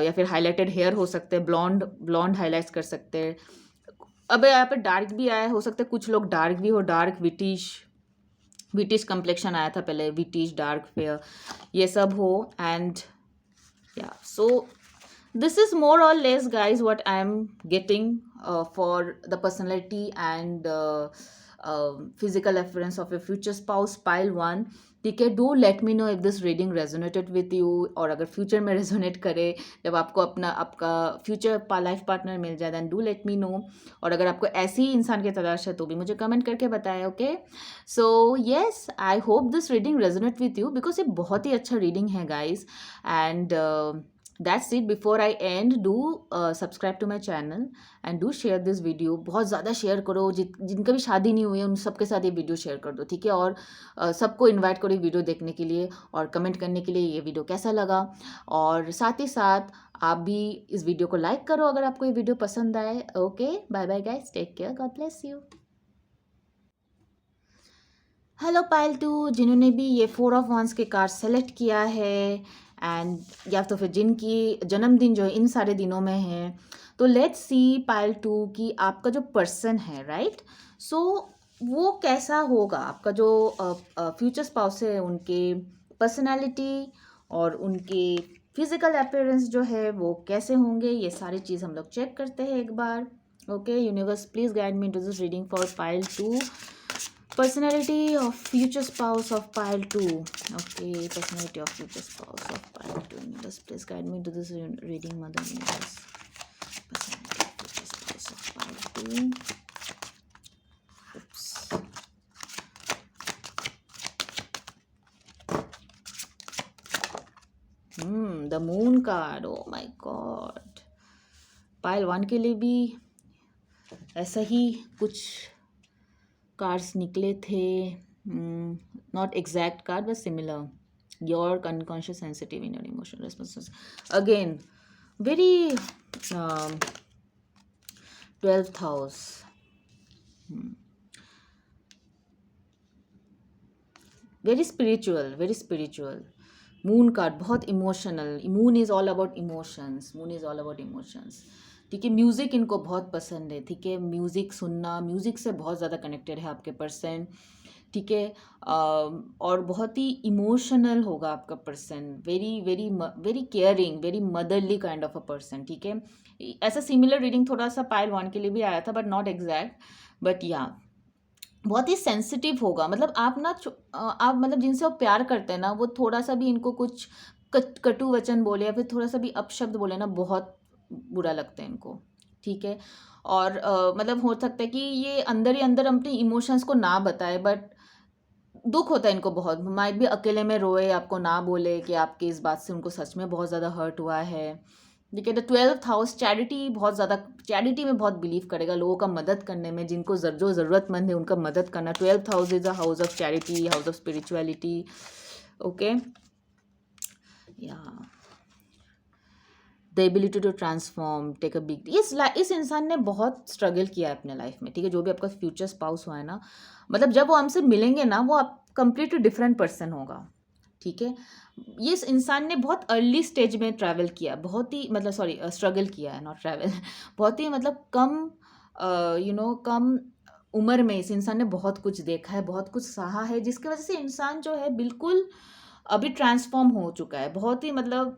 या फिर हाईलाइटेड हेयर हो सकते हैं, ब्लॉन्ड हाईलाइट्स कर सकते हैं, अब यहाँ पे डार्क भी आया, हो सकता है कुछ लोग डार्क भी हो, डार्क विटिश कम्प्लेक्शन आया था पहले, विटिश, डार्क फेयर, ये सब हो, एंड या, सो this is more or less guys what I am getting for the personality and physical appearance of your future spouse, pile 1, ठीक है, do let me know if this reading resonated with you, और अगर future में resonate करे, जब आपको आपका future life partner मिल जाए, then do let me know, और अगर आपको ऐसे ही इंसान की तलाश है तो भी मुझे कमेंट करके बताएं, okay, so yes, I hope this reading resonate with you, because ये बहुत ही अच्छा रीडिंग है guys, and that's it. Before I end, do subscribe to my channel and do share this video. बहुत ज़्यादा शेयर करो. जिनका भी शादी नहीं हुई है उन सबके साथ ये वीडियो शेयर कर दो, ठीक है. और सबको इन्वाइट करो वीडियो देखने के लिए और कमेंट करने के लिए ये वीडियो कैसा लगा. और साथ ही साथ आप भी इस वीडियो को लाइक करो अगर आपको ये वीडियो पसंद आए. Okay, bye bye guys, take care, God bless you. Hello pile two, जिन्होंने भी ये 4 of Wands के कार्ड सेलेक्ट किया है एंड या तो फिर जिनकी जन्मदिन जो है इन सारे दिनों में है, तो लेट्स सी पायल टू कि आपका जो पर्सन है, राइट, सो वो कैसा होगा. आपका जो फ्यूचर स्पाउस है उनके पर्सनालिटी और उनके फिजिकल अपीयरेंस जो है वो कैसे होंगे, ये सारी चीज़ हम लोग चेक करते हैं एक बार. Okay universe, please guide me to this reading for pile two. Personality of future spouse of pile 2. Okay, personality of future spouse of pile 2. Universe, please guide me to this reading, Mother Universe. Personality of future spouse of pile 2. Oops. The moon card. Oh my god. Pile 1 के लिए भी ऐसा ही कुछ cards निकले थे. Not exact card but similar. Your unconscious sensitive in your emotional responses. Again very 12th house. Very spiritual, very spiritual. Moon card बहुत emotional. Moon is all about emotions. Moon is all about emotions. ठीक है, music इनको बहुत पसंद है. ठीक है, music सुनना, म्यूज़िक से बहुत ज़्यादा कनेक्टेड है आपके पर्सन. ठीक है, और बहुत ही इमोशनल होगा आपका person. Very very very caring, very motherly kind of a person. ठीक है, ऐसा सिमिलर रीडिंग थोड़ा सा पायल 1 के लिए भी आया था बट नॉट एग्जैक्ट. बट या बहुत ही सेंसिटिव होगा. मतलब आप ना आप मतलब जिनसे वो प्यार करते हैं ना, वो थोड़ा सा भी इनको कुछ कटु वचन बोले या फिर थोड़ा सा भी अपशब्द बोले ना, बहुत बुरा लगता है इनको. ठीक है, और मतलब हो सकता है कि ये अंदर ही अंदर अपने इमोशंस को ना बताए बट दुख होता है इनको बहुत. माइट भी अकेले में रोए, आपको ना बोले कि आपकी इस बात से उनको सच में बहुत ज़्यादा हर्ट हुआ है. ठीक है, द 12th हाउस चैरिटी, बहुत ज़्यादा चैरिटी में बहुत बिलीव करेगा, लोगों का मदद करने में, जिनको जो ज़रूरतमंद है उनका मदद करना. 12th house is a house of charity, house of spirituality. Okay, या the ability to transform, take a big. इस इंसान ने बहुत स्ट्रगल किया है अपने लाइफ में. ठीक है, जो भी आपका फ्यूचर स्पाउस हुआ है ना, मतलब जब वो हमसे मिलेंगे ना, वो आप कंप्लीटली डिफरेंट पर्सन होगा. ठीक है, ये इस इंसान ने बहुत अर्ली स्टेज में ट्रैवल किया, बहुत ही मतलब सॉरी स्ट्रगल किया है, नॉट ट्रैवल. बहुत ही मतलब कम कम उम्र में इस इंसान ने बहुत कुछ देखा है, बहुत कुछ सहा है, जिसकी वजह से इंसान जो है बिल्कुल अभी ट्रांसफॉर्म हो चुका है. बहुत ही मतलब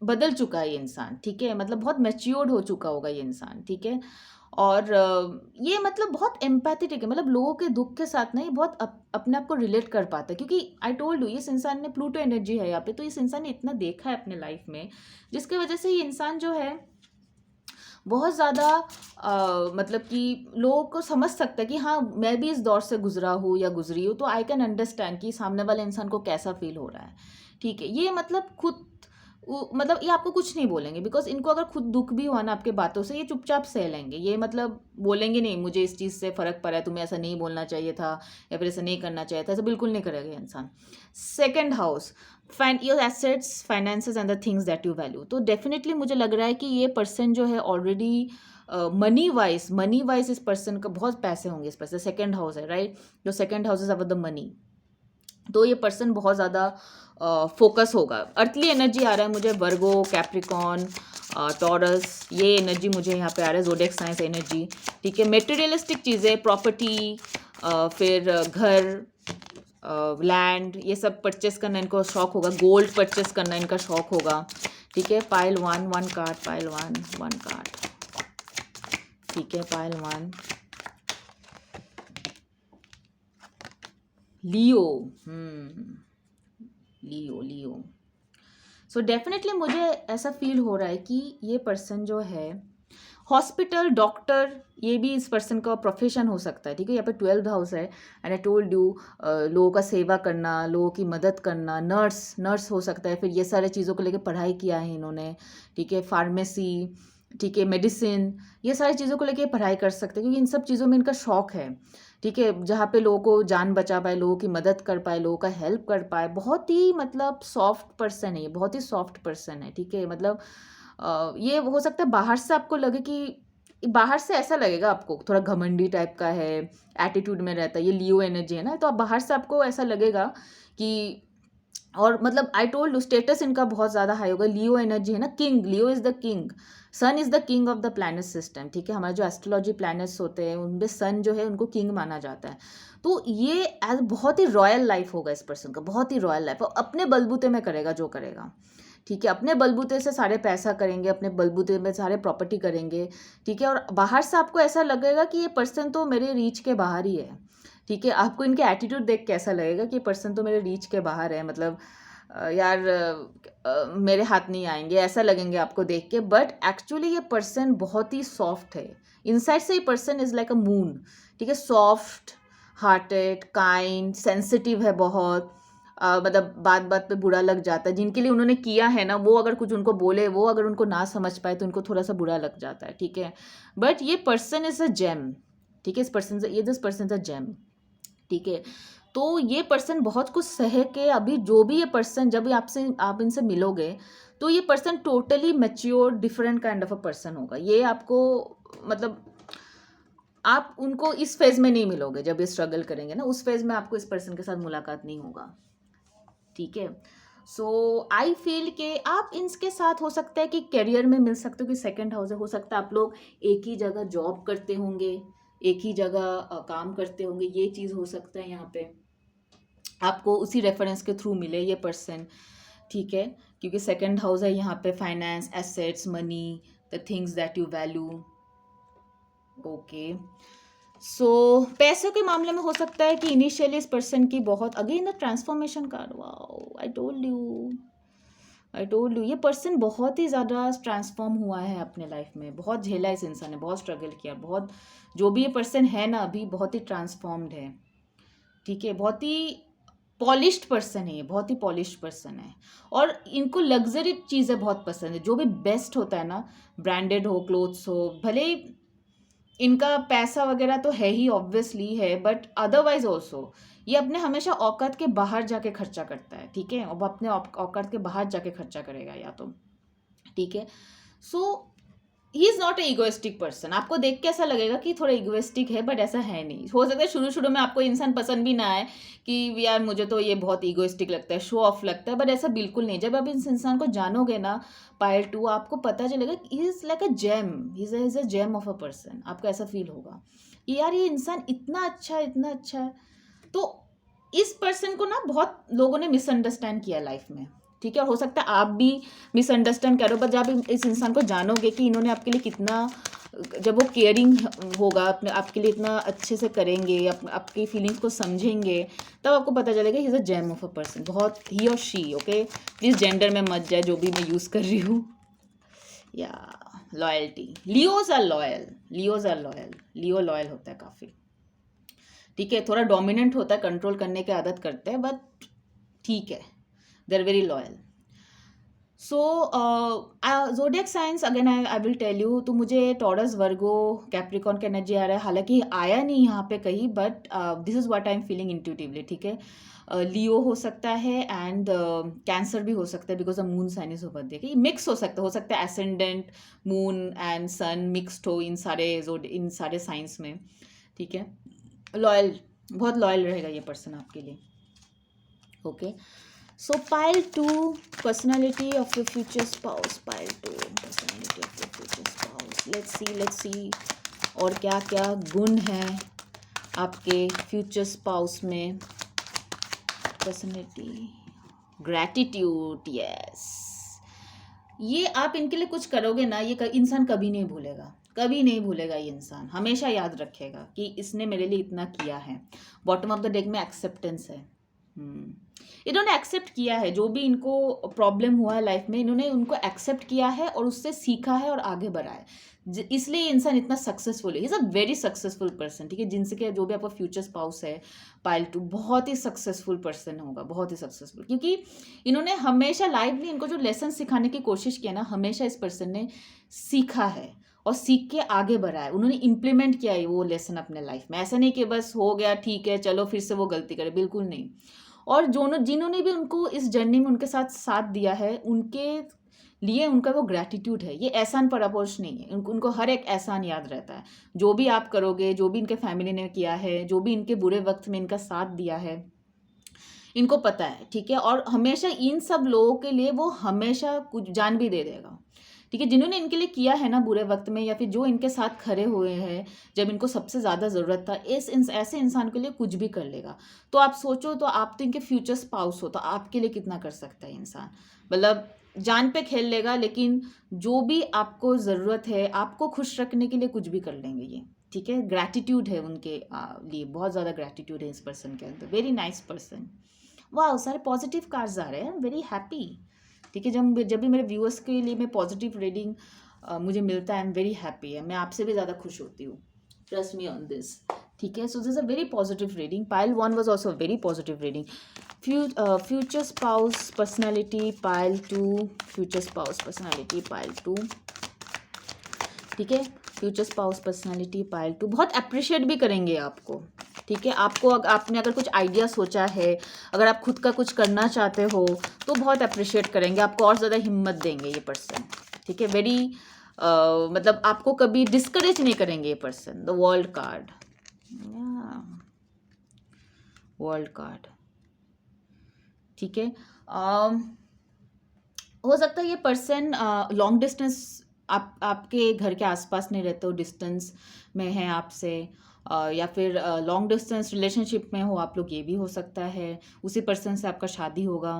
बदल चुका है ये इंसान. ठीक है, मतलब बहुत मैच्योर्ड हो चुका होगा ये इंसान. ठीक है, और ये मतलब बहुत एम्पैथेटिक है. मतलब लोगों के दुख के साथ ना ये बहुत अपने आप को रिलेट कर पाता है, क्योंकि आई टोल्ड यू इस इंसान ने प्लूटो एनर्जी है यहाँ पे, तो इस इंसान ने इतना देखा है अपने लाइफ में, जिसकी वजह से ये इंसान जो है बहुत ज़्यादा मतलब कि लोगों को समझ सकता है कि हाँ मैं भी इस दौर से गुजरा हूँ या गुजरी हूँ, तो आई कैन अंडरस्टैंड कि सामने वाले इंसान को कैसा फील हो रहा है. ठीक है, ये मतलब खुद मतलब ये आपको कुछ नहीं बोलेंगे, बिकॉज इनको अगर खुद दुख भी हुआ ना आपके बातों से, ये चुपचाप सह लेंगे. ये मतलब बोलेंगे नहीं मुझे इस चीज़ से फ़र्क पड़ा है, तुम्हें ऐसा नहीं बोलना चाहिए था या फिर ऐसा नहीं करना चाहिए था, ऐसा बिल्कुल नहीं करेगा ये इंसान. Second house, your assets, finances and the things that you value. तो डेफिनेटली मुझे लग रहा है कि ये पर्सन जो है ऑलरेडी मनी वाइज इस पर्सन का बहुत पैसे होंगे. इस पर्सन सेकेंड हाउस है, राइट, जो second house is about the money. तो ये पर्सन बहुत ज़्यादा फोकस होगा. अर्थली एनर्जी आ रहा है मुझे, वर्गो, कैप्रिकॉन, टॉरस, ये एनर्जी मुझे यहाँ पे आ रहा है, ज़ोडिएक साइंस एनर्जी. ठीक है, मेटेरियलिस्टिक चीज़ें, प्रॉपर्टी, फिर घर, लैंड, ये सब परचेस करना इनको शौक होगा. गोल्ड परचेस करना इनका शौक होगा. ठीक है, पाइल 1 कार्ड, पाइल 1 कार्ड. ठीक है, पाइल 1 लियो. लियो. सो डेफिनेटली मुझे ऐसा फील हो रहा है कि ये पर्सन जो है हॉस्पिटल, डॉक्टर, ये भी इस पर्सन का प्रोफेशन हो सकता है, ठीक है। यहाँ पे 12th हाउस है एंड आई टोल्ड यू, लोगों का सेवा करना, लोगों की मदद करना, नर्स हो सकता है, फिर ये सारे चीज़ों को लेकर पढ़ाई किया है इन्होंने, ठीक है। फार्मेसी, ठीक है, मेडिसिन, ये सारी चीज़ों को लेकर पढ़ाई कर सकते हैं क्योंकि इन सब चीज़ों में इनका शौक है, ठीक है। जहाँ पे लोगों को जान बचा पाए, लोगों की मदद कर पाए, लोगों का हेल्प कर पाए, बहुत ही मतलब सॉफ्ट पर्सन है ये, बहुत ही सॉफ्ट पर्सन है, ठीक है। मतलब ये हो सकता है बाहर से आपको लगे कि, बाहर से ऐसा लगेगा आपको थोड़ा घमंडी टाइप का है, एटीट्यूड में रहता है, ये लियो एनर्जी है ना, तो आप बाहर से आपको ऐसा लगेगा कि, और मतलब आई टोल्ड स्टेटस इनका बहुत ज़्यादा हाई होगा, लियो एनर्जी है ना, king, Leo is the king, sun is the king of the planet system, ठीक है। हमारे जो एस्ट्रोलॉजी प्लैनेट्स होते हैं उनमें सन जो है उनको किंग माना जाता है। तो ये एज बहुत ही रॉयल लाइफ होगा इस पर्सन का, बहुत ही रॉयल लाइफ, और अपने बलबूते में करेगा जो करेगा, ठीक है। अपने बलबूते से सारे पैसा करेंगे, अपने बलबूते में सारे प्रॉपर्टी करेंगे, ठीक है। और बाहर से आपको ऐसा लगेगा कि ये पर्सन तो मेरे रीच के बाहर ही है, ठीक है। आपको इनके एटीट्यूड देख के ऐसा लगेगा कि ये पर्सन तो मेरे रीच के बाहर है, मतलब यार मेरे हाथ नहीं आएंगे, ऐसा लगेंगे आपको देख के। बट एक्चुअली ये पर्सन बहुत ही सॉफ्ट है, इनसाइड से ये person is like a moon, ठीक है। सॉफ्ट हार्टेड, काइंड, सेंसिटिव है बहुत, मतलब बात बात पे बुरा लग जाता है, जिनके लिए उन्होंने किया है ना, वो अगर कुछ उनको बोले, वो अगर उनको ना समझ पाए तो उनको थोड़ा सा बुरा लग जाता है, ठीक है। बट ये पर्सन इज़ अ जेम, ठीक है। इस पर्सन से, ये this person is a gem, ठीक है। तो ये पर्सन बहुत कुछ सह के, अभी जो भी ये पर्सन, जब आप इनसे मिलोगे तो ये person totally mature different kind of a person होगा। ये आपको मतलब आप उनको इस फेज में नहीं मिलोगे, जब ये स्ट्रगल करेंगे ना, उस फेज में आपको इस पर्सन के साथ मुलाकात नहीं होगा, ठीक है। सो आई फील कि आप इनके साथ हो सकता है कि करियर में मिल सकते हो, कि सेकंड हाउस है, हो सकता है आप लोग एक ही जगह जॉब करते होंगे, एक ही जगह काम करते होंगे, ये चीज़ हो सकता है यहाँ पे आपको उसी रेफरेंस के थ्रू मिले ये पर्सन, ठीक है। क्योंकि सेकंड हाउस है यहाँ पे, finance, assets, money, the things that you value, okay. So पैसों के मामले में हो सकता है कि इनिशियली इस पर्सन की बहुत, again the transformation card, wow, I told you ये पर्सन बहुत ही ज़्यादा ट्रांसफॉर्म हुआ है अपने लाइफ में, बहुत झेला इस इंसान ने, बहुत स्ट्रगल किया, बहुत, जो भी ये पर्सन है ना अभी, बहुत ही ट्रांसफॉर्म्ड है, ठीक है। बहुत ही पॉलिश्ड पर्सन है ये, बहुत ही पॉलिश्ड पर्सन है, और इनको लग्जरी चीज़ें बहुत पसंद है, जो भी बेस्ट होता है ना, ब्रांडेड हो, क्लोथ्स हो, भले इनका पैसा वगैरह तो है ही, ऑब्वियसली है, बट अदरवाइज ऑल्सो ये अपने हमेशा औकात के बाहर जाके खर्चा करता है, ठीक है। अब अपने औकात के बाहर जाके खर्चा करेगा या तो, ठीक है। So he is not a egoistic person, आपको देख के ऐसा लगेगा कि थोड़ा इगोइस्टिक है, बट ऐसा है नहीं। हो सकता है शुरू शुरू में आपको इंसान पसंद भी ना आए कि यार मुझे तो ये बहुत इगोइस्टिक लगता है, शो ऑफ लगता है, बट ऐसा बिल्कुल नहीं। जब आप इस इंसान को जानोगे ना, पायल टू, आपको पता चलेगा he is like a gem, he is a gem of a person, आपको ऐसा फील होगा कि यार ये इंसान इतना अच्छा है, इतना अच्छा है। तो इस पर्सन को ना बहुत लोगों ने मिसअंडरस्टैंड किया लाइफ में, ठीक है। और हो सकता है आप भी मिसअंडरस्टैंड करो, बट जब इस इंसान को जानोगे कि इन्होंने आपके लिए कितना, जब वो केयरिंग होगा, अपने आपके लिए इतना अच्छे से करेंगे, आपकी फीलिंग्स को समझेंगे, तब आपको पता चलेगा he is a gem of a person, बहुत, ही और शी, ओके। प्लीज़ जेंडर में मत जाए जो भी मैं यूज़ कर रही हूँ, या loyalty, Leos are loyal, Leo loyal होता है काफ़ी, ठीक है। थोड़ा डोमिनेंट होता है, कंट्रोल करने की आदत करते हैं, बट ठीक है, they are very loyal. So zodiac signs, again I will tell you, तो मुझे टॉरस, वर्गो, कैप्रिकॉन का एनर्जी आ रहा है, हालांकि आया नहीं यहाँ पे कहीं, but this is what I am feeling intuitively, ठीक है। लियो हो सकता है एंड कैंसर भी हो सकता है, because the moon sign is over, देखिए मिक्स हो सकता है ascendant moon and sun mixed हो इन सारे साइंस में, ठीक है। लॉयल, बहुत लॉयल रहेगा ये पर्सन आपके लिए, okay. So pile 2, personality of your future spouse, pile 2, personality of your future spouse, let's see और क्या क्या गुण हैं आपके फ्यूचर स्पाउस में। पर्सनैलिटी, ग्रैटिट्यूड, यस, ये आप इनके लिए कुछ करोगे ना, ये इंसान कभी नहीं भूलेगा, कभी नहीं भूलेगा, ये इंसान हमेशा याद रखेगा कि इसने मेरे लिए इतना किया है। बॉटम ऑफ द डेक में एक्सेप्टेंस है, इन्होंने एक्सेप्ट किया है जो भी इनको प्रॉब्लम हुआ है लाइफ में, इन्होंने उनको एक्सेप्ट किया है और उससे सीखा है और आगे बढ़ा है। इसलिए ये इंसान इतना सक्सेसफुल है। Is a very successful person, ठीक है। जिनसे कि जो भी आपका फ्यूचर स्पाउस है पाइल 2, बहुत ही सक्सेसफुल पर्सन होगा, बहुत ही सक्सेसफुल, क्योंकि इन्होंने हमेशा लाइफ में इनको जो लेसन सिखाने की कोशिश किया ना, हमेशा इस पर्सन ने सीखा है और सीख के आगे बढ़ा है। उन्होंने इम्प्लीमेंट किया है वो लेसन अपने लाइफ में। ऐसा नहीं कि बस हो गया ठीक है चलो फिर से वो गलती करे, बिल्कुल नहीं। और जो जिन्होंने भी उनको इस जर्नी में उनके साथ साथ दिया है, उनके लिए उनका वो ग्रैटिट्यूड है। ये एहसान परामर्श नहीं है, उनको हर एक एहसान याद रहता है। जो भी आप करोगे, जो भी इनके फैमिली ने किया है, जो भी इनके बुरे वक्त में इनका साथ दिया है, इनको पता है, ठीक है। और हमेशा इन सब लोगों के लिए वो हमेशा कुछ जान भी दे देगा, ठीक है। जिन्होंने इनके लिए किया है ना बुरे वक्त में, या फिर जो इनके साथ खड़े हुए हैं जब इनको सबसे ज़्यादा ज़रूरत था, ऐसे इंसान के लिए कुछ भी कर लेगा। तो आप सोचो, तो आप तो इनके फ्यूचर स्पाउस हो, तो आपके लिए कितना कर सकता है इंसान। मतलब जान पे खेल लेगा, लेकिन जो भी आपको ज़रूरत है, आपको खुश रखने के लिए कुछ भी कर लेंगे ये, ठीक है। ग्रैटिट्यूड है उनके लिए, बहुत ज़्यादा ग्रैटिट्यूड है इस पर्सन के अंदर। Very nice person. वाह, सारे पॉजिटिव कार्ड्स आ रहे हैं, वेरी हैप्पी, ठीक है। जब भी मेरे व्यूअर्स के लिए मैं पॉजिटिव रीडिंग मुझे मिलता है, आई एम वेरी हैप्पी है, मैं आपसे भी ज़्यादा खुश होती हूँ, ट्रस्ट मी ऑन दिस, ठीक है। So this a very positive reading. Pile 1 was also very positive reading. Future spouse personality pile 2, future spouse personality pile 2, ठीक है। फ्यूचर स्पाउस पर्सनैलिटी पाइल 2 बहुत अप्रिशिएट भी करेंगे आपको, ठीक है। आपको आपने अगर कुछ आइडिया सोचा है, अगर आप खुद का कुछ करना चाहते हो, तो बहुत अप्रिशिएट करेंगे, आपको और ज़्यादा हिम्मत देंगे ये पर्सन, ठीक है। वेरी मतलब आपको कभी डिस्करेज नहीं करेंगे ये person. The world card, world card, ठीक है। हो सकता है ये पर्सन लॉन्ग डिस्टेंस, आपके घर के आसपास नहीं रहते हो, डिस्टेंस में है आपसे, या फिर लॉन्ग डिस्टेंस रिलेशनशिप में हो आप लोग, ये भी हो सकता है। उसी पर्सन से आपका शादी होगा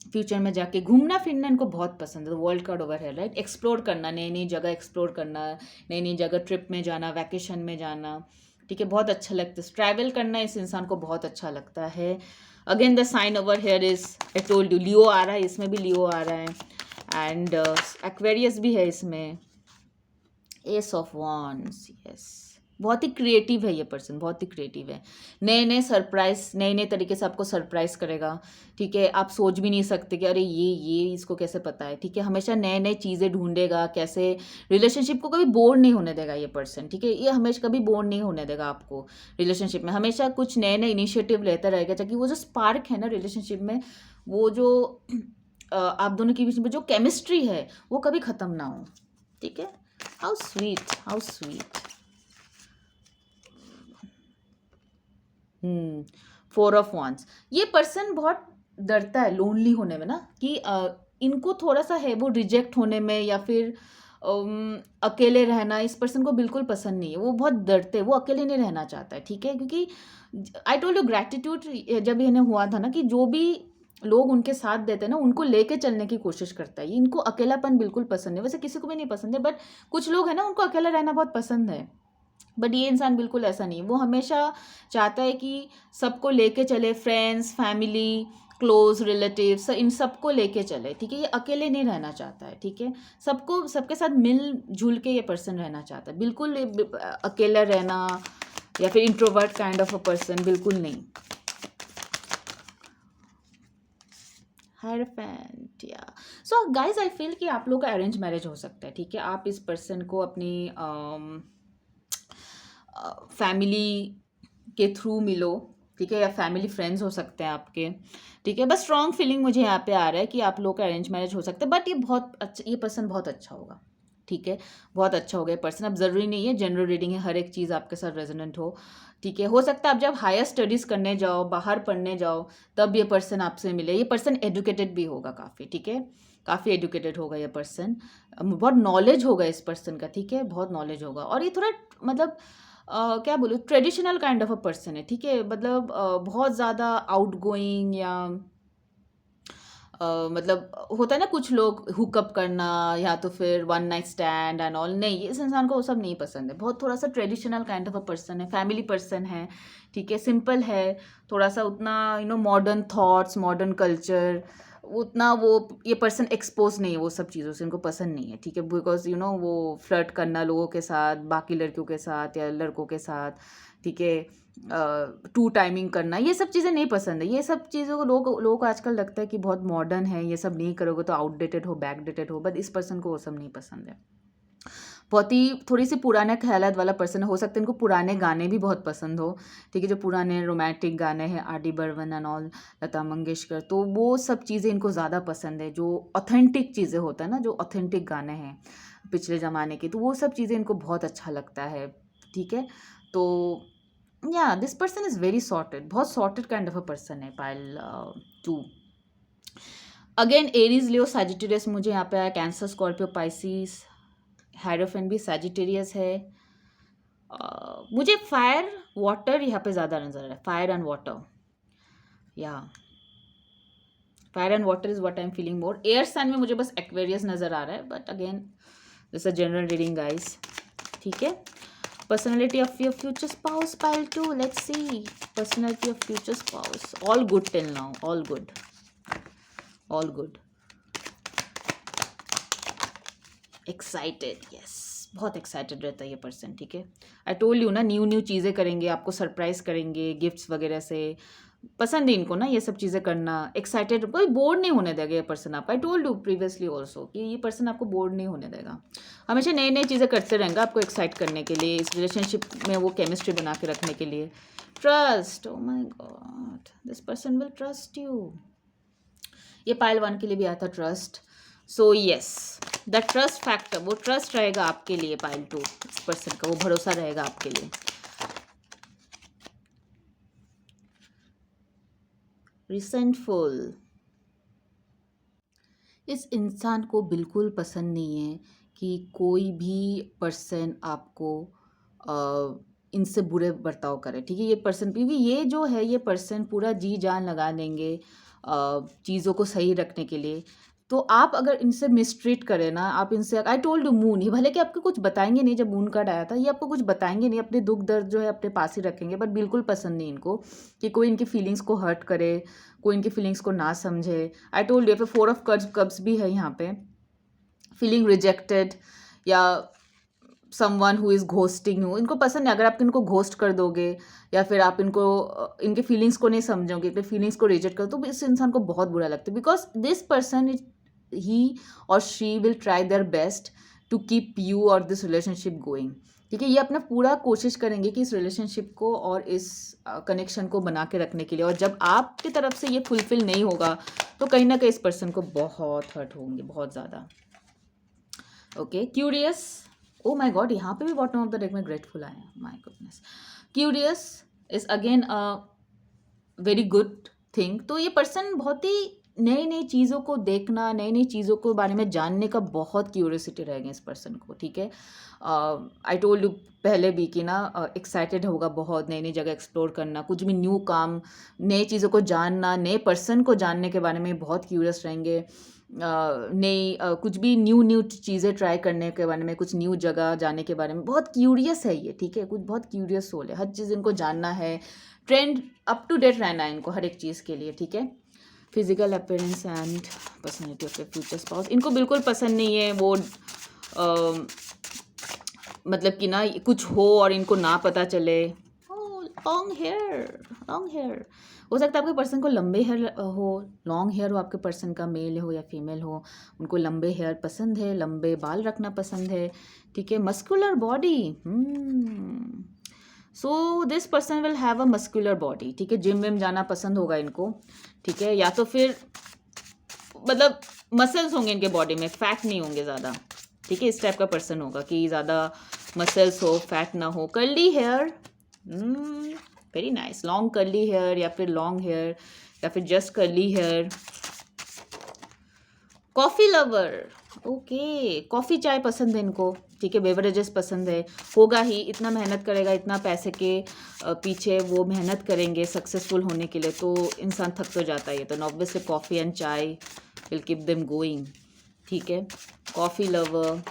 फ्यूचर में जाके। घूमना फिरना इनको बहुत पसंद है, वर्ल्ड कार्ड ओवर है, राइट। एक्सप्लोर करना, नई नई जगह एक्सप्लोर करना, नई नई जगह ट्रिप में जाना, वैकेशन में जाना, ठीक है, बहुत अच्छा लगता है। ट्रैवल करना इस इंसान को बहुत अच्छा लगता है। Again the sign over here is, I told you, Leo आ रहा है, इसमें भी लियो आ रहा है, एंड एक्वेरियस भी है इसमें, एस ऑफ वॉन्ड्स, यस। बहुत ही क्रिएटिव है ये पर्सन, बहुत ही क्रिएटिव है। नए नए सरप्राइज, नए नए तरीके से आपको सरप्राइज करेगा, ठीक है। आप सोच भी नहीं सकते कि अरे ये इसको कैसे पता है, ठीक है। हमेशा नए नए चीज़ें ढूंढेगा, कैसे रिलेशनशिप को कभी बोर नहीं होने देगा ये पर्सन, ठीक है। ये हमेशा कभी बोर नहीं होने देगा आपको रिलेशनशिप में, हमेशा कुछ नए नए इनिशिएटिव लेता रहेगा, ताकि वो जो स्पार्क है ना रिलेशनशिप में, वो जो आप दोनों के बीच में जो केमिस्ट्री है, वो कभी ख़त्म ना हो, ठीक है। How sweet, how sweet. 4 of wands. ये पर्सन बहुत डरता है लोनली होने में ना, कि इनको थोड़ा सा है वो रिजेक्ट होने में, या फिर अकेले रहना इस पर्सन को बिल्कुल पसंद नहीं है। वो बहुत डरते हैं, वो अकेले नहीं रहना चाहता है, ठीक है। क्योंकि आई टोल्ड यू, ग्रैटिट्यूड जब इन्हें हुआ था ना, कि जो भी लोग उनके साथ देते हैं ना, उनको लेके चलने की कोशिश करता है। इनको अकेलापन बिल्कुल पसंद है, वैसे किसी को भी नहीं पसंद है, बट कुछ लोग हैं ना, उनको अकेला रहना बहुत पसंद है। बट ये इंसान बिल्कुल ऐसा नहीं है, वो हमेशा चाहता है कि सबको लेके चले, फ्रेंड्स, फैमिली, क्लोज रिलेटिव्स, इन सबको लेके चले, ठीक है। ये अकेले नहीं रहना चाहता है, ठीक है। सबको, सबके साथ मिलजुल के ये पर्सन रहना चाहता है, बिल्कुल अकेला रहना या फिर introvert kind of a person, बिल्कुल नहीं। हायरफेंट, या। सो गाइज, आई फील कि आप लोग का अरेंज मैरिज हो सकता है, ठीक है। आप इस पर्सन को अपनी फैमिली के थ्रू मिलो, ठीक है, या फैमिली फ्रेंड्स हो सकते हैं आपके, ठीक है। बस स्ट्रॉन्ग फीलिंग मुझे यहाँ पे आ रहा है कि आप लोग का अरेंज मैरिज हो सकता है, बट ये बहुत अच्छा, ये पर्सन बहुत अच्छा होगा, ठीक है। बहुत अच्छा होगा ये पर्सन। अब ज़रूरी नहीं है, जनरल रीडिंग है, हर एक चीज़ आपके साथ रेजोनेंट हो, ठीक है। हो सकता है आप जब हायर स्टडीज़ करने जाओ, बाहर पढ़ने जाओ, तब ये पर्सन आपसे मिले। ये पर्सन एजुकेटेड भी होगा काफ़ी, ठीक है, काफ़ी एजुकेटेड होगा ये पर्सन, बहुत नॉलेज होगा इस पर्सन का, ठीक है, बहुत नॉलेज होगा। और ये थोड़ा मतलब क्या बोलूँ, traditional kind of a person है, ठीक है। मतलब बहुत ज़्यादा आउट गोइंग या मतलब होता है ना कुछ लोग हुकअप करना या तो फिर one night stand and all, नहीं, इस इंसान को वो सब नहीं पसंद है। बहुत थोड़ा सा traditional kind of a person है, फैमिली पर्सन है, ठीक है, सिंपल है, थोड़ा सा उतना मॉडर्न थॉट्स, मॉडर्न कल्चर, उतना वो ये पर्सन एक्सपोज नहीं है वो सब चीज़ों से, इनको पसंद नहीं है, ठीक है, बिकॉज वो फ्लर्ट करना लोगों के साथ, बाकी लड़कियों के साथ या लड़कों के साथ, ठीक है, टू टाइमिंग करना, ये सब चीज़ें नहीं पसंद है। ये सब चीज़ों को लोगों को आजकल लगता है कि बहुत मॉडर्न है, ये सब नहीं करोगे तो आउटडेटेड हो, बैकडेटेड हो, बट इस पर्सन को वो सब नहीं पसंद है। बहुत ही थोड़ी सी पुराने ख्यालात वाला पर्सन हो सकता है, इनको पुराने गाने भी बहुत पसंद हो, ठीक है, जो पुराने रोमांटिक गाने हैं, आर डी बर्मन एंड ऑल, लता मंगेशकर, तो वो सब चीज़ें इनको ज़्यादा पसंद है, जो ऑथेंटिक चीज़ें होता है ना, जो ऑथेंटिक गाने हैं पिछले ज़माने के, तो वो सब चीज़ें इनको बहुत अच्छा लगता है, ठीक है। तो या this person is very sorted, बहुत sorted kind of a person है pile 2। Again Aries, Leo, Sagittarius मुझे यहाँ पे आया, कैंसर, स्कॉर्पियो, पाइसिस, हायरोफेंट भी सैजिटेरियस है। मुझे फायर वाटर यहाँ पे ज़्यादा नजर आ रहा है, फायर एंड वाटर, या fire and water is what I am feeling more. Air sign में मुझे बस एक्वेरियस नज़र आ रहा है, but again this a general reading guys, ठीक है। Personality of your future spouse, pile 2. Let's see. Personality of future spouse. All good till now. All good. All good. Excited. Yes. बहुत एक्साइटेड रहता है ये पर्सन, ठीक है। आई told you ना, new चीज़ें करेंगे, आपको सरप्राइज करेंगे गिफ्ट्स वगैरह से, पसंद है इनको ना ये सब चीज़ें करना, एक्साइटेड, कोई बोर्ड नहीं होने देगा ये पर्सन आपका। आई टोल्ड यू प्रीवियसली ऑल्सो कि ये पर्सन आपको बोर्ड नहीं होने देगा, हमेशा नई नई चीज़ें करते रहेंगे आपको एक्साइट करने के लिए, इस रिलेशनशिप में वो केमिस्ट्री बना के रखने के लिए। Trust, oh my God, this person will trust you. ये पाइल 1 के लिए भी आया था trust, so yes, the trust factor, वो ट्रस्ट रहेगा आपके लिए पाइल 2, इस पर्सन का वो भरोसा रहेगा आपके लिए। रिसेंटफुल, इस इंसान को बिल्कुल पसंद नहीं है कि कोई भी पर्सन आपको इनसे बुरे बर्ताव करे, ठीक है। ये पर्सन, क्योंकि ये जो है ये पर्सन पूरा जी जान लगा देंगे चीज़ों को सही रखने के लिए, तो आप अगर इनसे मिसट्रीट करें ना, आप इनसे, आई टोल्ड यू मून, ये भले कि आपको कुछ बताएंगे नहीं, जब मून कार्ड आया था ये आपको कुछ बताएंगे नहीं, अपने दुख दर्द जो है अपने पास ही रखेंगे, बट बिल्कुल पसंद नहीं इनको कि कोई इनकी फीलिंग्स को हर्ट करे, कोई इनकी फीलिंग्स को ना समझे। आई टोल्ड यू, 4 ऑफ कप्स भी है यहाँ पे, फीलिंग रिजेक्टेड या someone who is ghosting you, इनको पसंद है अगर आप इनको घोस्ट कर दोगे या फिर आप इनको इनके फीलिंग्स को नहीं समझोगे, इनके फीलिंग्स को रिजेक्ट करो, तो इस इंसान को बहुत बुरा लगता है, because this person is, he और she will try their best to keep you और दिस रिलेशनशिप गोइंग, ठीक है। ये अपना पूरा कोशिश करेंगे कि इस रिलेशनशिप को और इस कनेक्शन को बना के रखने के लिए, और जब आपकी तरफ से ये फुलफिल नहीं होगा तो कहीं ना कहीं इस पर्सन को बहुत हर्ट होंगे, बहुत ज़्यादा। Okay, curious, oh my God, यहाँ पे भी बॉटम ऑफ द डेक में ग्रेटफुल आया, my goodness. Curious is again a very good thing, तो ये पर्सन बहुत ही नई नई चीज़ों को देखना, नई नई चीज़ों को बारे में जानने का बहुत क्यूरियोसिटी रहेगा इस पर्सन को, ठीक है। आई टोल्ड यू पहले भी कि ना एक्साइटेड होगा बहुत, नई नई जगह एक्सप्लोर करना, कुछ भी न्यू काम, नई चीज़ों को जानना, नए पर्सन को जानने के बारे में बहुत क्यूरियस रहेंगे, नई कुछ भी न्यू चीज़ें ट्राई करने के बारे में, कुछ न्यू जगह जाने के बारे में बहुत क्यूरियस है ये, ठीक है, कुछ बहुत क्यूरियस सोल है, हर चीज़ इनको जानना है, ट्रेंड अप टू डेट रहना है इनको हर एक चीज़ के लिए, ठीक है। Physical appearance and personality of future spouse, इनको बिल्कुल पसंद नहीं है वो मतलब कि ना कुछ हो और इनको ना पता चले। लॉन्ग हेयर, हो सकता है आपके पर्सन को लंबे हेयर हो, लॉन्ग हेयर हो आपके पर्सन का, मेल हो या फीमेल हो, उनको लंबे हेयर पसंद है, लंबे बाल रखना पसंद है, ठीक है। Muscular body, so this person will have a muscular body, ठीक है। जिम विम जाना पसंद होगा इनको, ठीक है, या तो फिर मतलब मसल्स होंगे इनके बॉडी में, फैट नहीं होंगे ज़्यादा, ठीक है। इस टाइप का पर्सन होगा कि ज़्यादा मसल्स हो, फैट ना हो। Curly hair, very nice, long curly hair या फिर लॉन्ग हेयर या फिर just curly hair. Coffee lover, okay, coffee चाय पसंद है इनको, ठीक है, बेवरेजेस पसंद है, होगा ही, इतना मेहनत करेगा, इतना पैसे के पीछे वो मेहनत करेंगे सक्सेसफुल होने के लिए, तो इंसान थक तो जाता ही है, तो ऑब्वियसली कॉफ़ी एंड चाय विल कीप देम गोइंग, ठीक है। कॉफ़ी लवर,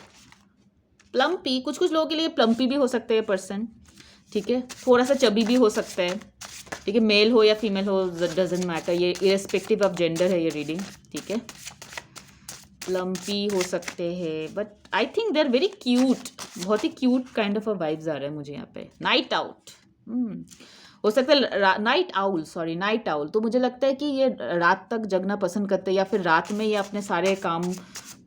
प्लम्पी, कुछ कुछ लोगों के लिए प्लम्पी भी हो सकते हैं पर्सन, ठीक है। थोड़ा सा चबी भी हो सकता है, ठीक है। मेल हो या फीमेल हो, डजेंट मैटर, ये इरेस्पेक्टिव ऑफ जेंडर है ये रीडिंग, ठीक है। प्लम्पी हो सकते हैं, but I think they are very cute, बहुत ही cute kind of a vibes आ रहा है मुझे यहाँ पे। नाइट आउट हो सकता है, night owl, sorry night owl, तो मुझे लगता है कि ये रात तक जगना पसंद करते हैं, या फिर रात में ये अपने सारे काम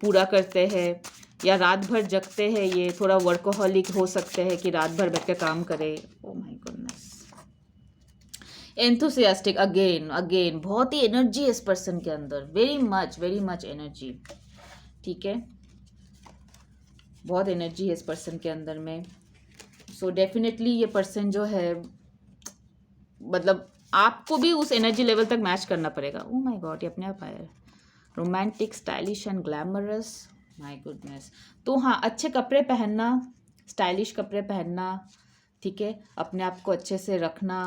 पूरा करते हैं, या रात भर जगते हैं। ये थोड़ा वर्कोहॉलिक हो सकते हैं कि रात भर बैठ के काम करे। Oh my goodness, enthusiastic, again बहुत ही एनर्जी है इस पर्सन के अंदर, वेरी मच एनर्जी, ठीक है। बहुत एनर्जी है इस पर्सन के अंदर में। सो डेफिनेटली ये पर्सन जो है, मतलब आपको भी उस एनर्जी लेवल तक मैच करना पड़ेगा। ओ माय गॉड, ये अपने आप आया। Romantic, stylish and glamorous, my goodness. तो हाँ, अच्छे कपड़े पहनना, स्टाइलिश कपड़े पहनना, ठीक है। अपने आप को अच्छे से रखना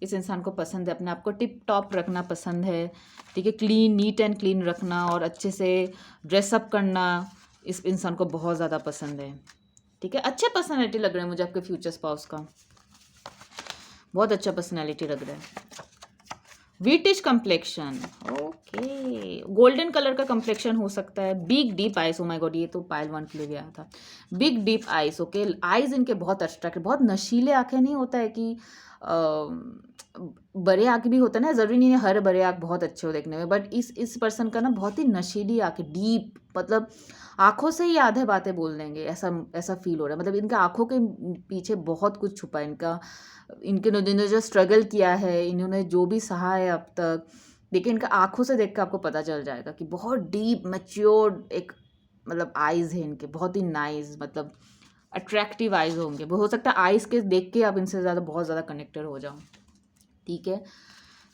इस इंसान को पसंद है, अपने आप को टिप टॉप रखना पसंद है, ठीक है। क्लीन, नीट एंड क्लीन रखना और अच्छे से ड्रेसअप करना इस इंसान को बहुत ज़्यादा पसंद है, ठीक है। अच्छे पर्सनैलिटी लग रहा है मुझे आपके फ्यूचर स्पाउस का, बहुत अच्छा पर्सनैलिटी लग रहा है। Wheatish complexion, okay, golden colour का कम्प्लेक्शन हो सकता है। Big deep eyes, oh my God, ये तो पायल 1 के लिए गया था। Big deep eyes, okay. Eyes इनके बहुत अट्रैक्टिव, बहुत नशीले आंखें, नहीं होता है कि बड़े आँख भी होता है ना, ज़रूरी नहीं है हर बड़े आँख बहुत अच्छे हो देखने में, बट इस पर्सन का ना बहुत ही नशीली आँखें, डीप, मतलब आँखों से ही आधे बातें बोल देंगे, ऐसा फील हो रहा है। मतलब इनके आँखों के पीछे बहुत कुछ छुपा है इनका, इन्होंने जो स्ट्रगल किया है, इन्होंने जो भी सहा है अब तक, देखिए इनका आँखों से देख कर आपको पता चल जाएगा कि बहुत डीप मैच्योर्ड एक, मतलब आइज़ है इनके, बहुत ही नाइस, मतलब अट्रैक्टिव आइज़ होंगे। वो हो सकता है आइज़ के देख के आप इनसे ज़्यादा बहुत ज़्यादा कनेक्टेड हो जाओ, ठीक है।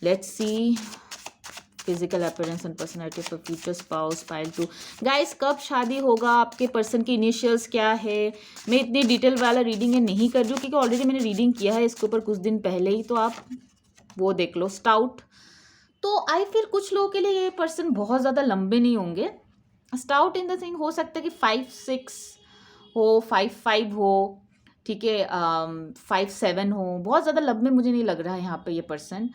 Let's see physical appearance and personality for future spouse, pile 2। Guys, कब शादी होगा, आपके पर्सन की इनिशियल्स क्या है, मैं इतनी डिटेल वाला रीडिंग ये नहीं कर रही हूँ क्योंकि ऑलरेडी मैंने रीडिंग किया है इसके ऊपर कुछ दिन पहले ही, तो आप वो देख लो। स्टाउट, तो आई फिर कुछ लोगों के लिए ये पर्सन बहुत ज़्यादा लंबे नहीं होंगे। स्टाउट इन द थिंग हो सकता है कि 5'6" हो, 5'5" हो, ठीक है, 5'7" हो, बहुत ज़्यादा लंबे मुझे नहीं लग रहा है यहाँ पे ये पर्सन।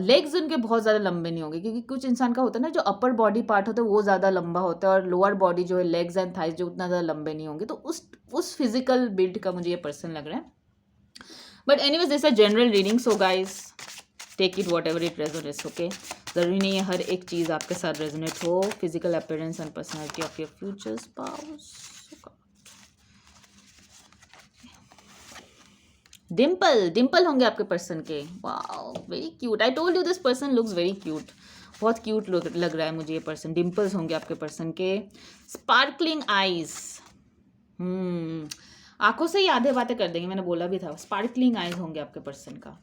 लेग्स उनके बहुत ज़्यादा लंबे नहीं होंगे क्योंकि कुछ इंसान का होता है ना, जो अपर बॉडी पार्ट होता है वो ज़्यादा लंबा होता है, और लोअर बॉडी जो है, लेग्स एंड थाइज, जो उतना ज़्यादा लंबे नहीं होंगे, तो उस फिजिकल बिल्ड का मुझे ये पर्सन लग रहा है। But anyways, this are general reading, so guys take it whatever it resonates, okay. ज़रूरी नहीं है हर एक चीज़ आपके साथ रेजोनेट हो। Physical appearance and personality of your future spouse. Dimple होंगे आपके पर्सन के, wow, very cute. I told you this person looks very cute, बहुत क्यूट लग रहा है मुझे ये पर्सन। डिम्पल्स होंगे आपके पर्सन के। स्पार्कलिंग आईज, आंखों से ही आधे बातें कर देंगे, मैंने बोला भी था। स्पार्कलिंग आईज होंगे आपके पर्सन का,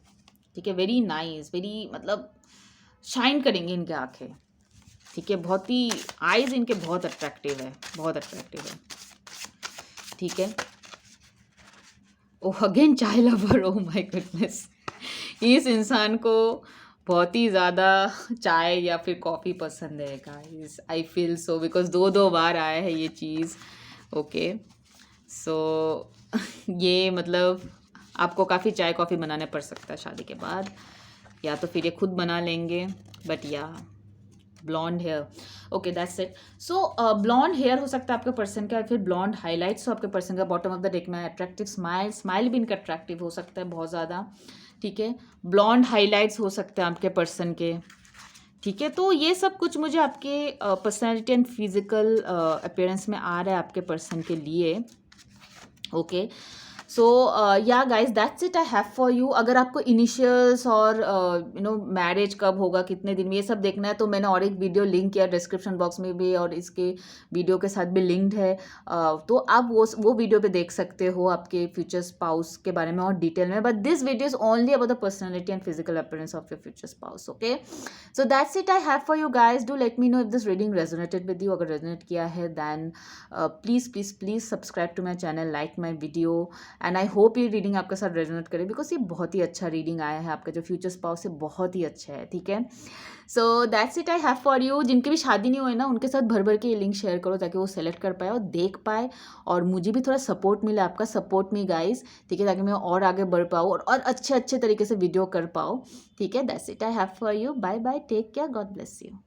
ठीक है। वेरी नाइस, वेरी, मतलब शाइन करेंगे इनके आंखें, ठीक है। बहुत ही आईज इनके बहुत अट्रैक्टिव है, बहुत अट्रैक्टिव है, ठीक है। ओह, अगेन चाय लवर, ओह माय गुडनेस, इस इंसान को बहुत ही ज़्यादा चाय या फिर कॉफ़ी पसंद है guys, I feel so, because दो बार आया है ये चीज़, ओके। सो ये मतलब आपको काफ़ी चाय कॉफ़ी बनाने पड़ सकता है शादी के बाद, या तो फिर ये खुद बना लेंगे, बट या blonde hair, okay, that's it. So blonde hair हो सकता है आपके पर्सन का, फिर ब्लॉन्ड हाईलाइट्स हो आपके पर्सन का। बॉटम ऑफ द डेक में अट्रैक्टिव स्माइल भी इनका अट्रैक्टिव हो सकता है बहुत ज़्यादा, ठीक है। ब्लॉन्ड हाईलाइट्स हो सकते हैं आपके पर्सन के, ठीक है। तो ये सब कुछ मुझे आपके पर्सनैलिटी एंड फिजिकल अपीयरेंस में आ रहा है आपके पर्सन के लिए, okay. So yeah guys, that's it I have for you. अगर आपको इनिशियल्स और मैरिज कब होगा, कितने दिन में, ये सब देखना है, तो मैंने और एक वीडियो लिंक किया डिस्क्रिप्शन बॉक्स में भी, और इसके वीडियो के साथ भी लिंक्ड है, तो आप वो वीडियो पे देख सकते हो आपके फ्यूचर स्पाउस के बारे में और डिटेल में। But this video is only about the personality and physical appearance of your future spouse, okay. So that's it I have for you guys. Do let me know if this reading resonated with you. अगर resonate किया है, then please subscribe to my channel, like my video, and I hope ये reading आपके साथ resonate करे, because ये बहुत ही अच्छा रीडिंग आया है, आपका जो फ्यूचर स्पाउस है बहुत ही अच्छा है, ठीक है। सो that's it I have for you. जिनकी भी शादी नहीं हुई ना, उनके साथ भर भर के ये लिंक शेयर करो ताकि वो सेलेक्ट कर पाए और देख पाए, और मुझे भी थोड़ा सपोर्ट मिले, आपका सपोर्ट मी गाइस, ठीक है, ताकि मैं और आगे बढ़ पाऊँ और अच्छे अच्छे तरीके से वीडियो कर पाऊँ, ठीक है। That's it I have for you. Bye bye, take care, God bless you.